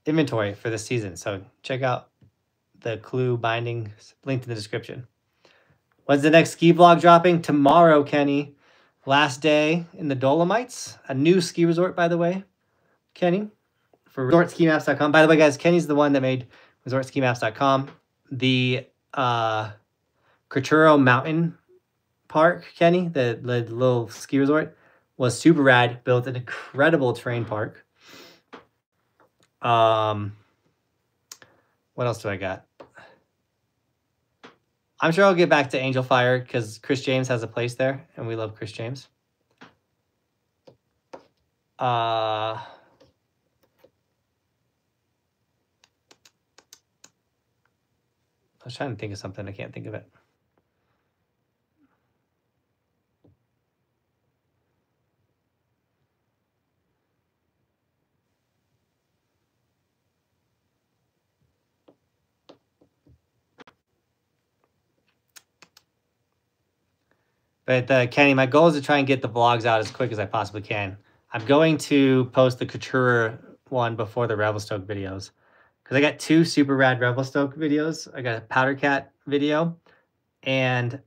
inventory for this season. So check out the clue bindings linked in the description. When's the next ski vlog dropping? Tomorrow, Kenny. Last day in the Dolomites. A new ski resort, by the way, Kenny. For resortskimaps.com. By the way, guys, Kenny's the one that made resortskimaps.com. The Crituro Mountain Park, Kenny, the little ski resort, was super rad. Built an incredible terrain park. What else do I got? I'm sure I'll get back to Angel Fire because Chris James has a place there, and we love Chris James. I was trying to think of something. I can't think of it. But Kenny, my goal is to try and get the vlogs out as quick as I possibly can. I'm going to post the Couture one before the Revelstoke videos. Because I got 2 super rad Revelstoke videos. I got a Powder Cat video and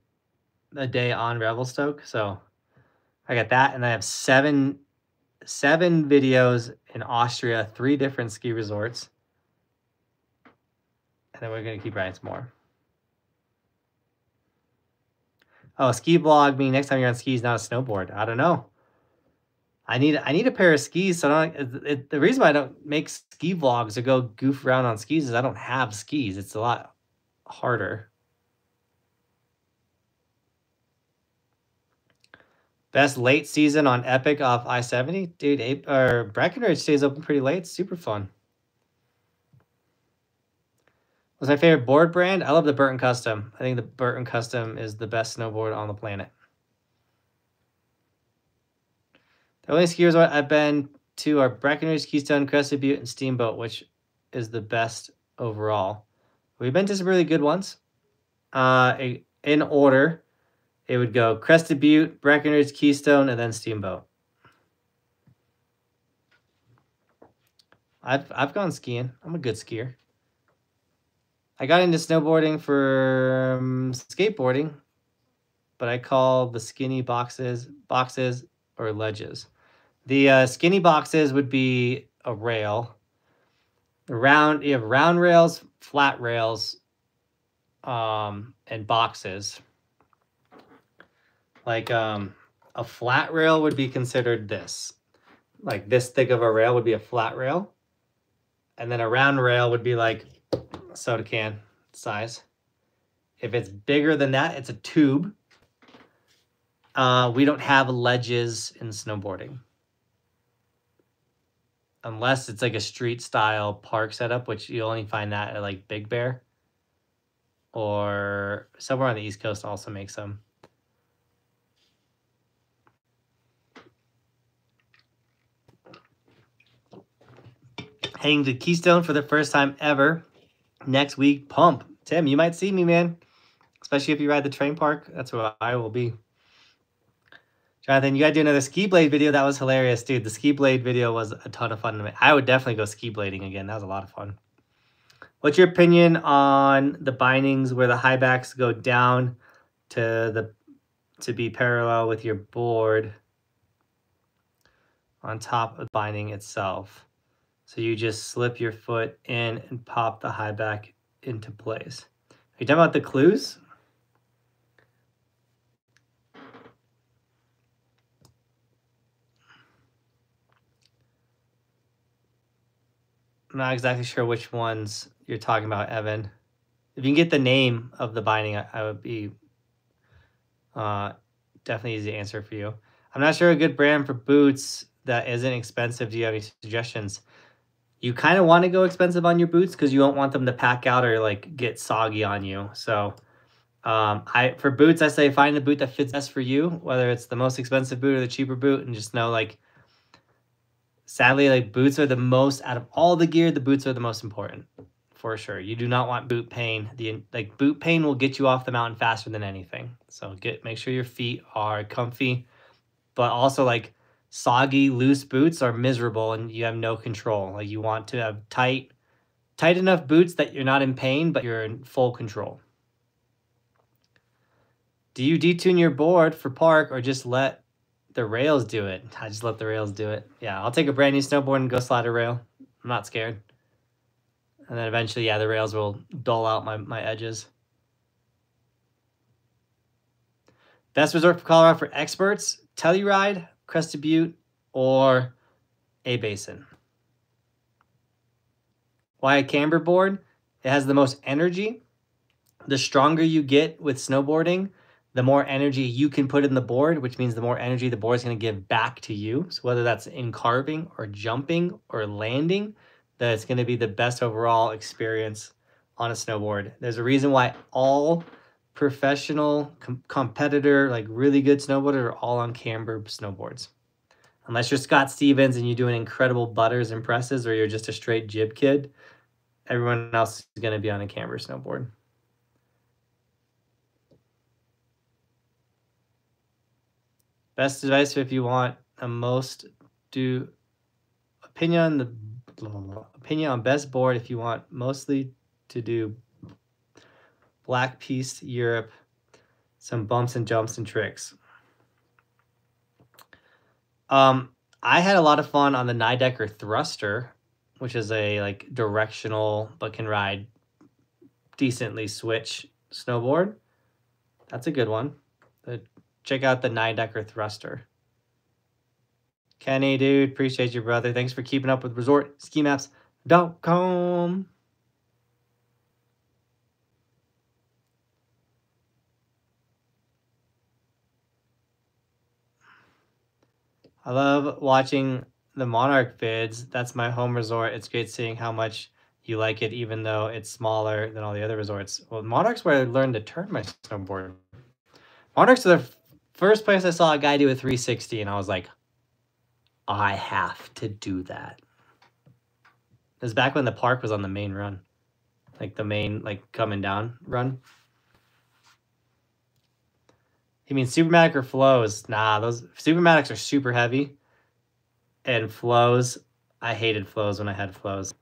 a day on Revelstoke. So I got that. And I have 7 7 videos in Austria, 3 different ski resorts. And then we're going to keep writing some more. Oh, a ski vlog meaning next time you're on skis, not a snowboard. I don't know. I need a pair of skis. So the reason why I don't make ski vlogs or go goof around on skis is I don't have skis. It's a lot harder. Best late season on Epic off I-70? Dude, Breckenridge stays open pretty late. It's super fun. What's my favorite board brand? I love the Burton Custom. I think the Burton Custom is the best snowboard on the planet. The only skiers I've been to are Breckenridge, Keystone, Crested Butte, and Steamboat, which is the best overall. We've been to some really good ones. In order, it would go Crested Butte, Breckenridge, Keystone, and then Steamboat. I've gone skiing. I'm a good skier. I got into snowboarding for skateboarding, but I call the skinny boxes or ledges. The skinny boxes would be a rail. You have round rails, flat rails, and boxes. Like a flat rail would be considered this. Like this thick of a rail would be a flat rail. And then a round rail would be like a soda can size. If it's bigger than that, it's a tube. We don't have ledges in snowboarding. Unless it's like a street style park setup, which you only find that at like Big Bear. Or somewhere on the East Coast also makes them. Heading to Keystone for the first time ever. Next week, pump. Tim, you might see me, man. Especially if you ride the train park. That's where I will be. Jonathan, you got to do another ski blade video. That was hilarious, dude. The ski blade video was a ton of fun to me. I would definitely go ski blading again. That was a lot of fun. What's your opinion on the bindings where the high backs go down to be parallel with your board on top of the binding itself? So you just slip your foot in and pop the high back into place. Are you talking about the clues? I'm not exactly sure which ones you're talking about, Evan. If you can get the name of the binding, I would be definitely easy to answer for you. I'm not sure a good brand for boots that isn't expensive. Do you have any suggestions? You kind of want to go expensive on your boots because you don't want them to pack out or like get soggy on you. So for boots, I say find the boot that fits best for you, whether it's the most expensive boot or the cheaper boot, and just know like, sadly, like boots are the most, out of all the gear, the boots are the most important for sure. You do not want boot pain. Boot pain will get you off the mountain faster than anything. So make sure your feet are comfy, but also like soggy, loose boots are miserable and you have no control. Like you want to have tight enough boots that you're not in pain, but you're in full control. Do you detune your board for park or just let the rails do it? I just let the rails do it. Yeah, I'll take a brand new snowboard and go slide a rail. I'm not scared. And then eventually, yeah, the rails will dull out my edges. Best resort for Colorado for experts, Telluride, Crested Butte, or A-Basin. Why a camber board? It has the most energy. The stronger you get with snowboarding, the more energy you can put in the board, which means the more energy the board is going to give back to you. So whether that's in carving or jumping or landing, that's going to be the best overall experience on a snowboard. There's a reason why all professional competitor, like really good snowboarders are all on camber snowboards. Unless you're Scott Stevens and you're doing incredible butters and presses, or you're just a straight jib kid, everyone else is going to be on a camber snowboard. Best advice if you want a opinion on best board if you want mostly to do black piece Europe, some bumps and jumps and tricks. I had a lot of fun on the Nidecker Thruster, which is a like directional but can ride decently switch snowboard. That's a good one. Check out the Nidecker Thruster. Kenny, dude, appreciate you, brother. Thanks for keeping up with resortskimaps.com. I love watching the Monarch vids. That's my home resort. It's great seeing how much you like it, even though it's smaller than all the other resorts. Well, Monarch's where I learned to turn my snowboard. Monarch's the first place I saw a guy do a 360, and I was like, I have to do that. It was back when the park was on the main run. Like the main, like coming down run. You mean Supermatic or flows? Nah, those Supermatics are super heavy. And flows, I hated flows when I had flows.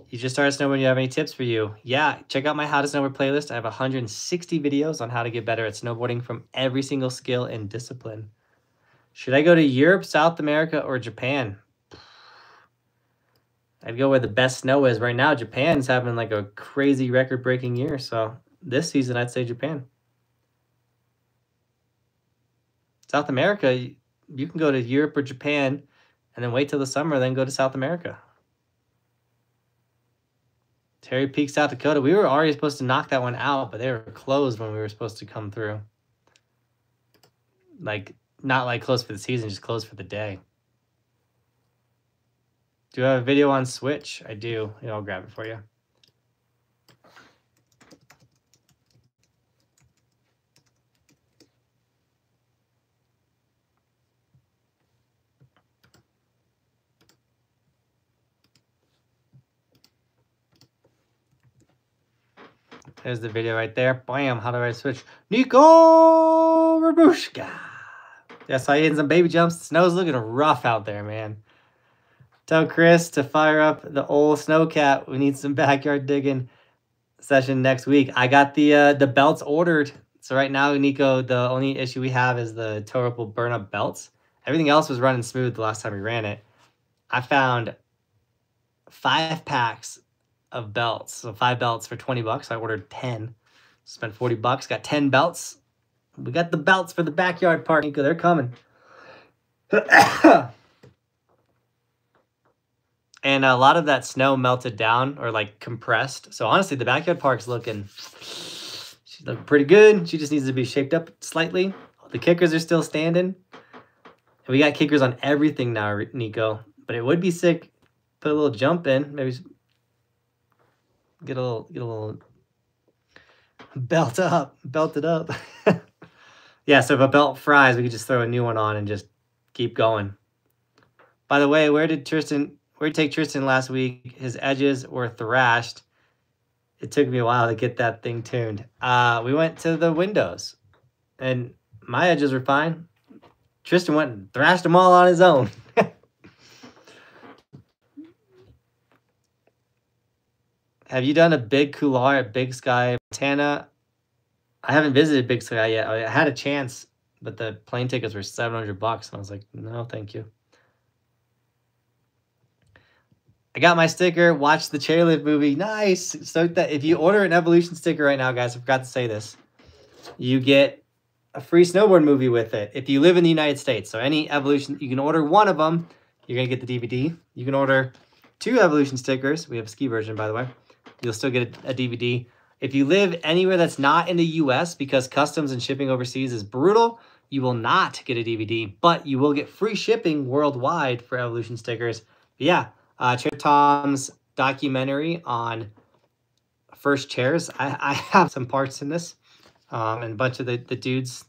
You just started snowboarding. Do you have any tips for you? Yeah, check out my How to Snowboard playlist. I have 160 videos on how to get better at snowboarding from every single skill and discipline. Should I go to Europe, South America, or Japan? I'd go where the best snow is. Right now, Japan's having like a crazy record-breaking year. So this season, I'd say Japan. South America, you can go to Europe or Japan and then wait till the summer, then go to South America. Terry Peak, South Dakota. We were already supposed to knock that one out, but they were closed when we were supposed to come through. Like, not like closed for the season, just closed for the day. Do I have a video on Switch? I do. Yeah, I'll grab it for you. There's the video right there. Bam, how do I switch? Nico Rabushka. Yes, I hit some baby jumps. The snow's looking rough out there, man. Tell Chris to fire up the old Snowcat. We need some backyard digging session next week. I got the belts ordered. So right now, Nico, the only issue we have is the toe rope will burn up belts. Everything else was running smooth the last time we ran it. I found 5 packs of belts. So 5 belts for 20 bucks. I ordered 10. Spent 40 bucks. Got 10 belts. We got the belts for the backyard park, Nico. They're coming. And a lot of that snow melted down or like compressed. So honestly, the backyard park's looking, she's looking pretty good. She just needs to be shaped up slightly. The kickers are still standing. And we got kickers on everything now, Nico. But it would be sick. Put a little jump in. Maybe get a little belt it up. Yeah, so if a belt fries, we could just throw a new one on and just keep going. By the way, where did take Tristan last week? His edges were thrashed. It took me a while to get that thing tuned. We went to the windows, and my edges were fine. Tristan went and thrashed them all on his own. Have you done a big couloir at Big Sky, Montana? I haven't visited Big Sky yet. I had a chance, but the plane tickets were $700, and I was like, no, thank you. I got my sticker. Watch the chairlift movie. Nice. So that if you order an Evolution sticker right now, guys, I forgot to say this. You get a free snowboard movie with it if you live in the United States. So any Evolution, you can order one of them. You're going to get the DVD. You can order 2 Evolution stickers. We have a ski version, by the way. You'll still get a DVD. If you live anywhere that's not in the U.S. because customs and shipping overseas is brutal, you will not get a DVD, but you will get free shipping worldwide for Evolution stickers. But yeah, Chair Tom's documentary on first chairs. I have some parts in this, and a bunch of the dudes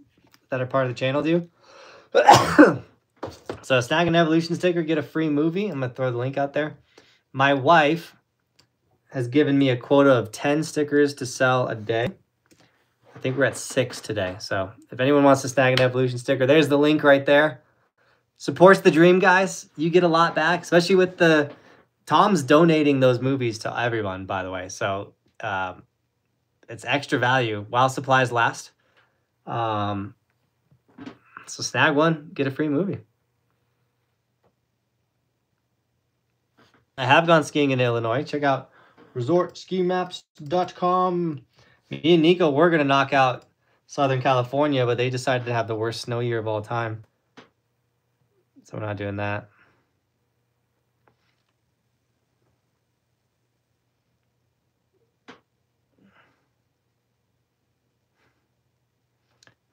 that are part of the channel do. So snag an Evolution sticker, get a free movie. I'm going to throw the link out there. My wife has given me a quota of 10 stickers to sell a day. I think we're at 6 today. So if anyone wants to snag an Evolution sticker, there's the link right there. Supports the dream, guys. You get a lot back, especially with the Tom's donating those movies to everyone, by the way. So it's extra value while supplies last. So snag one, get a free movie. I have gone skiing in Illinois. Check out resortskimaps.com. Me and Nico were going to knock out Southern California, but they decided to have the worst snow year of all time. So we're not doing that.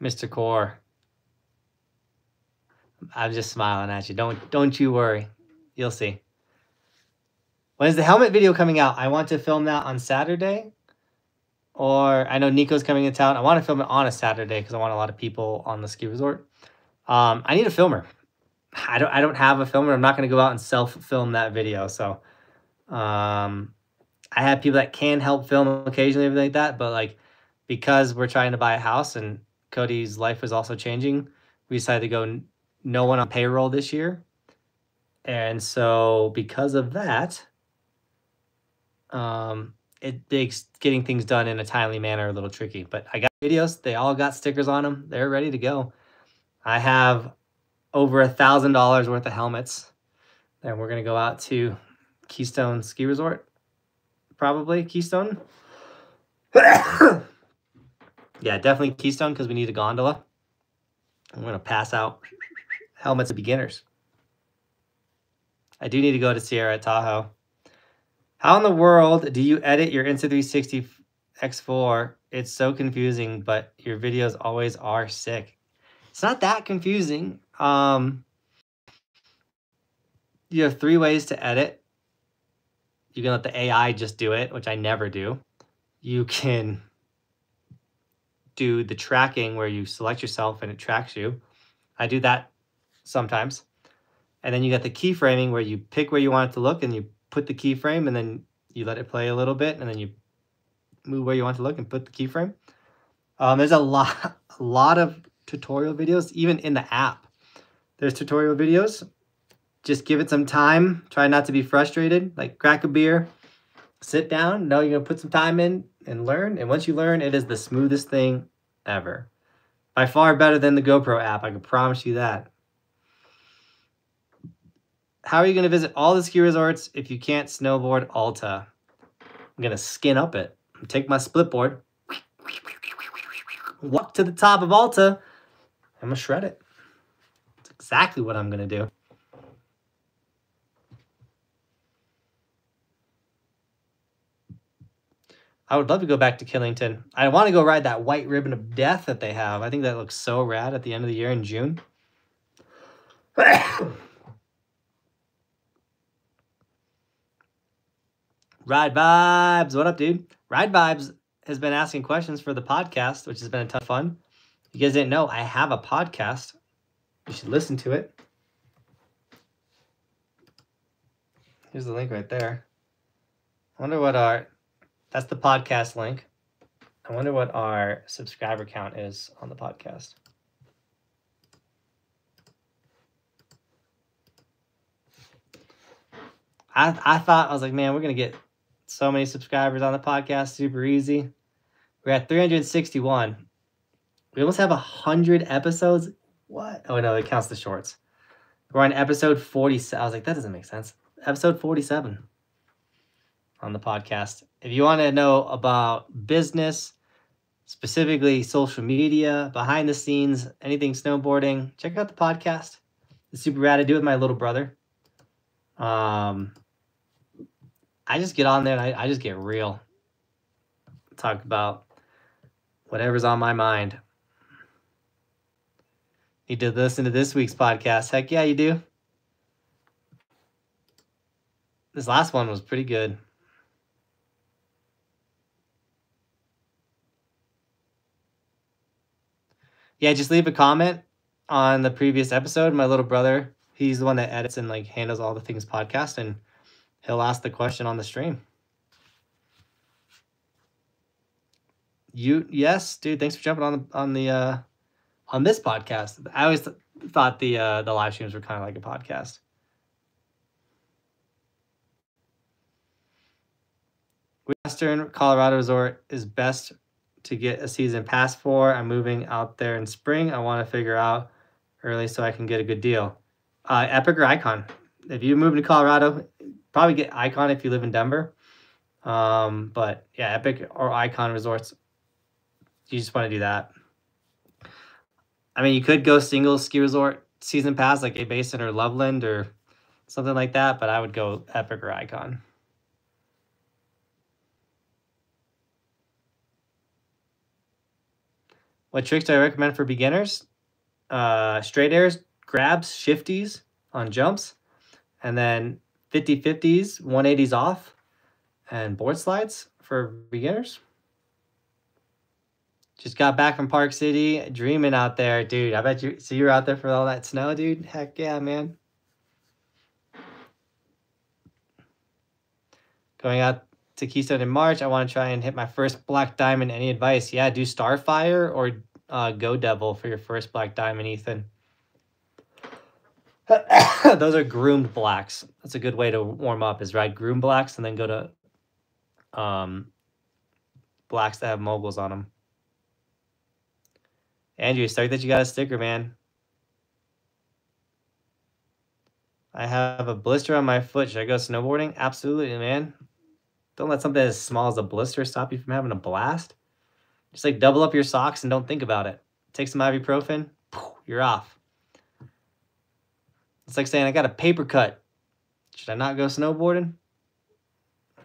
Mr. Core. I'm just smiling at you. Don't you worry. You'll see. When is the helmet video coming out? I want to film that on Saturday. Or I know Nico's coming in town. I want to film it on a Saturday because I want a lot of people on the ski resort. I need a filmer. I don't have a filmer. I'm not going to go out and self-film that video. So I have people that can help film occasionally, everything like that. But like because we're trying to buy a house and Cody's life was also changing, we decided to go no one on payroll this year. And so because of that, it makes getting things done in a timely manner a little tricky. But I got videos. They all got stickers on them. They're ready to go. I have over $1,000 worth of helmets. And we're going to go out to Keystone Ski Resort. Probably Keystone. Yeah, definitely Keystone because we need a gondola. I'm going to pass out helmets to beginners. I do need to go to Sierra Tahoe. How in the world do you edit your Insta360 X4? It's so confusing, but your videos always are sick. It's not that confusing. You have 3 ways to edit. You can let the AI just do it, which I never do. You can do the tracking where you select yourself and it tracks you. I do that sometimes. And then you got the keyframing where you pick where you want it to look and you put the keyframe and then you let it play a little bit and then you move where you want to look and put the keyframe. There's a lot of tutorial videos, even in the app. There's tutorial videos. Just give it some time. Try not to be frustrated. Like crack a beer, sit down, know you're going to put some time in and learn. And once you learn, it is the smoothest thing ever. By far better than the GoPro app. I can promise you that. How are you going to visit all the ski resorts if you can't snowboard Alta? I'm going to skin up it. Take my split board. Walk to the top of Alta. I'm going to shred it. That's exactly what I'm going to do. I would love to go back to Killington. I want to go ride that white ribbon of death that they have. I think that looks so rad at the end of the year in June. Ride Vibes. What up, dude? Ride Vibes has been asking questions for the podcast, which has been a ton of fun. You guys didn't know I have a podcast. You should listen to it. Here's the link right there. I wonder what our... That's the podcast link. I wonder what our subscriber count is on the podcast. I thought, I was like, man, we're going to get so many subscribers on the podcast. Super easy. We're at 361. We almost have 100 episodes. What? Oh, no, it counts the shorts. We're on episode 47. I was like, that doesn't make sense. Episode 47 on the podcast. If you want to know about business, specifically social media, behind the scenes, anything snowboarding, check out the podcast. It's super rad. I do it with my little brother. I just get on there and I just get real. Talk about whatever's on my mind. Need to listen to this week's podcast. Heck yeah, you do. This last one was pretty good. Yeah, just leave a comment on the previous episode. My little brother, he's the one that edits and like handles all the things podcast, and he'll ask the question on the stream. Yes, dude. Thanks for jumping on this podcast. I always thought the live streams were kind of like a podcast. Western Colorado Resort is best to get a season pass for. I'm moving out there in spring. I want to figure out early so I can get a good deal. Epic or Icon. If you move to Colorado, probably get Icon if you live in Denver. But yeah, Epic or Icon resorts. You just want to do that. I mean, you could go single ski resort season pass like A Basin or Loveland or something like that, but I would go Epic or Icon. What tricks do I recommend for beginners? Straight airs, grabs, shifties on jumps, and then 50-50s, 180s off, and board slides for beginners. Just got back from Park City, dreaming out there, dude. I bet you. So you were out there for all that snow, dude? Heck yeah, man. Going out to Keystone in March. I want to try and hit my first black diamond. Any advice? Yeah, do Starfire or Go Devil for your first black diamond, Ethan. Those are groomed blacks. That's a good way to warm up, is ride groomed blacks and then go to blacks that have moguls on them. Andrew, stoked that you got a sticker, man. I have a blister on my foot. Should I go snowboarding? Absolutely, man. Don't let something as small as a blister stop you from having a blast. Just like double up your socks and don't think about it. Take some ibuprofen, you're off. It's like saying, I got a paper cut. Should I not go snowboarding?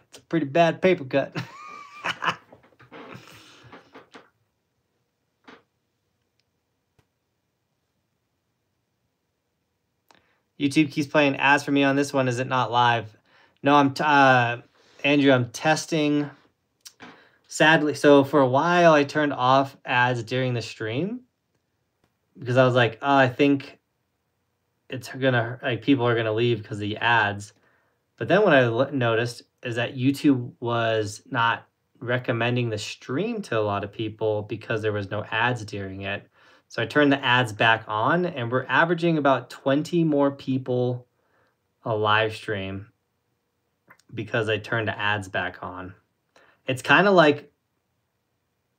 It's a pretty bad paper cut. YouTube keeps playing ads for me on this one. Is it not live? No, Andrew, I'm testing. Sadly, so for a while I turned off ads during the stream because I was like, oh, I think it's gonna, like, people are gonna leave because of the ads. But then what I noticed is that YouTube was not recommending the stream to a lot of people because there was no ads during it. So I turned the ads back on, and we're averaging about 20 more people a live stream because I turned the ads back on. It's kind of like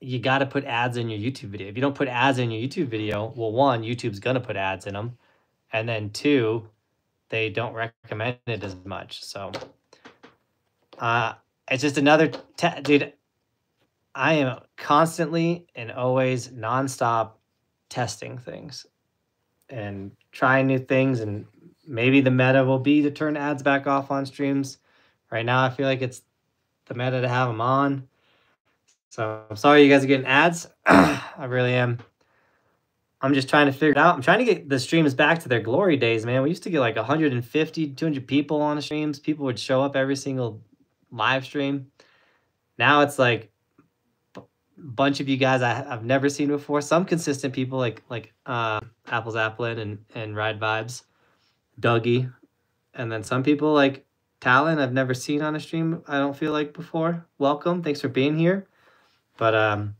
you got to put ads in your YouTube video. If you don't put ads in your YouTube video, well, one, YouTube's going to put ads in them. And then two, they don't recommend it as much. So it's just another, dude, I am constantly and always nonstop testing things and trying new things. And maybe the meta will be to turn ads back off on streams. Right now, I feel like it's the meta to have them on. So I'm sorry you guys are getting ads. I really am. I'm just trying to figure it out. I'm trying to get the streams back to their glory days, man. We used to get like 150, 200 people on the streams. People would show up every single live stream. Now it's like a bunch of you guys I've never seen before. Some consistent people like Apple's Applin and Ride Vibes, Dougie. And then some people like Talon I've never seen on a stream, I don't feel like, before. Welcome. Thanks for being here. But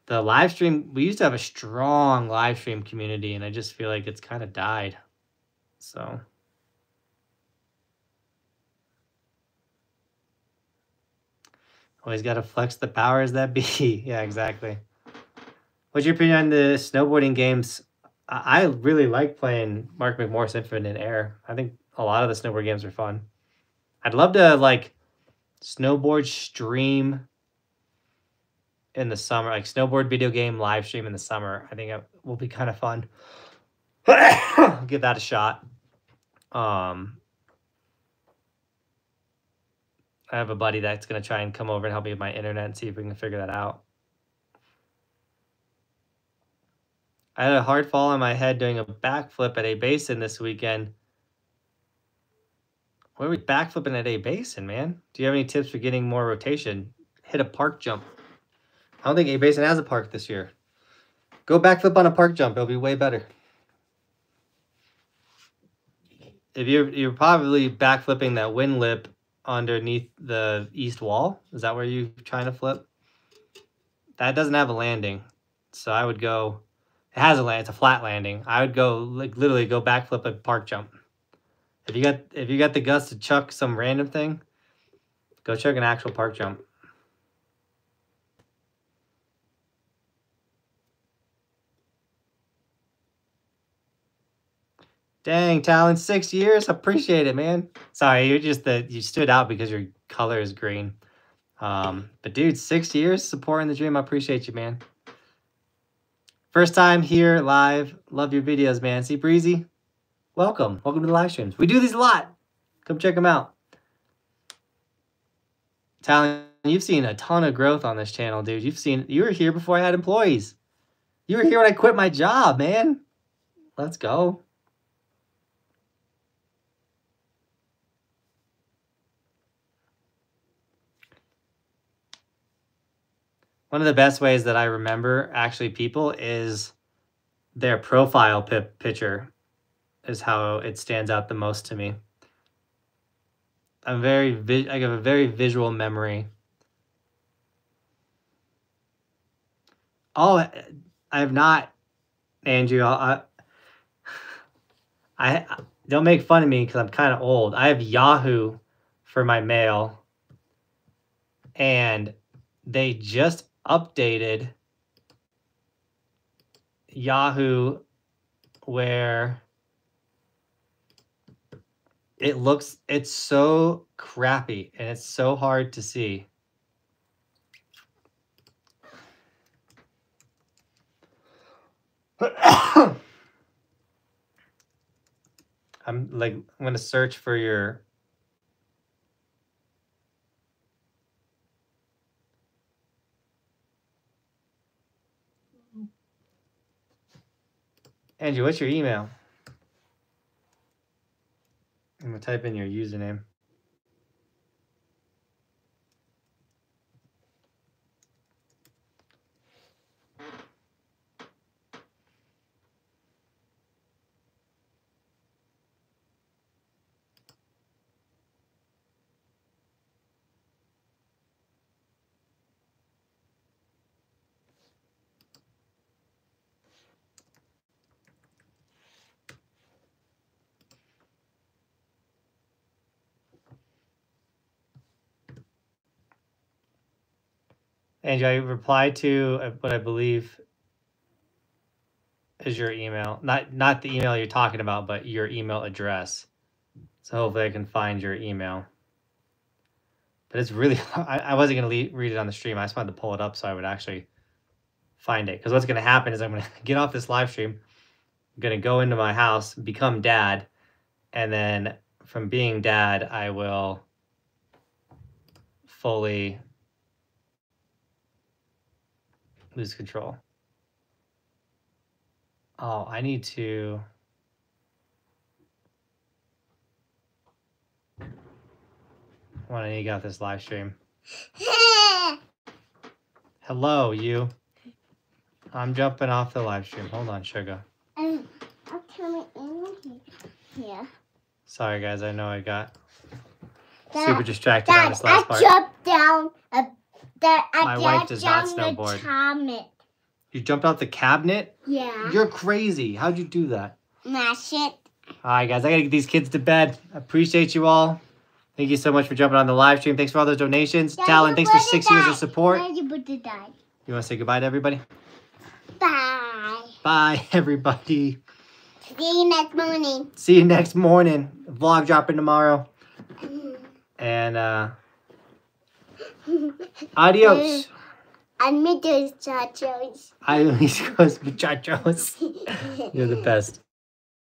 the live stream, we used to have a strong live stream community, and I just feel like it's kind of died. So always got to flex the powers that be. Yeah, exactly. What's your opinion on the snowboarding games? I really like playing Mark McMorris Infinite Air. I think a lot of the snowboard games are fun. I'd love to like snowboard stream in the summer, like snowboard video game live stream in the summer. I think it will be kind of fun. Give that a shot. I have a buddy that's going to try and come over and help me with my internet and see if we can figure that out. I had a hard fall on my head doing a backflip at A Basin this weekend. Where are we backflipping at A Basin, man? Do you have any tips for getting more rotation? Hit a park jump. I don't think A Basin has a park this year. Go backflip on a park jump. It'll be way better. If you're probably backflipping that wind lip underneath the east wall. Is that where you're trying to flip? That doesn't have a landing. So I would go, it has a land, it's a flat landing. I would go, like, literally go backflip a park jump. If you got the guts to chuck some random thing, Go check an actual park jump. Dang, Talon, 6 years. Appreciate it, man. Sorry, you stood out because your color is green. But dude, 6 years supporting the dream. I appreciate you, man. First time here live. Love your videos, man. See, Breezy, welcome. Welcome to the live streams. We do these a lot. Come check them out. Talon, you've seen a ton of growth on this channel, dude. You were here before I had employees. You were here when I quit my job, man. Let's go. One of the best ways that I remember actually people is their profile picture is how it stands out the most to me. I have a very visual memory. Oh, I have not, Andrew. I don't make fun of me because I'm kind of old. I have Yahoo for my mail, and they just updated Yahoo where it's so crappy and it's so hard to see. I'm going to search for your Andrew, what's your email? I'm going to type in your username. Andrew, I replied to what I believe is your email. Not the email you're talking about, but your email address. So hopefully I can find your email. But it's really, I wasn't going to read it on the stream. I just wanted to pull it up so I would actually find it. Because what's going to happen is I'm going to get off this live stream. I'm going to go into my house, become dad. And then from being dad, I will fully lose control. Oh, I need to... when I got this live stream. Hello, you. I'm jumping off the live stream. Hold on, sugar. I'll turn it in here. Sorry, guys. I know I got super distracted on this I last part. jumped down. My wife does not snowboard. Cabinet. You jumped out the cabinet? Yeah. You're crazy. How'd you do that? Mash it. All right, guys. I got to get these kids to bed. I appreciate you all. Thank you so much for jumping on the live stream. Thanks for all those donations. Talon, thanks for 6 years of support. You want to say goodbye to everybody? Bye. Bye, everybody. See you next morning. See you next morning. Vlog dropping tomorrow. And adios. I miss those muchachos. I miss those muchachos. You're the best.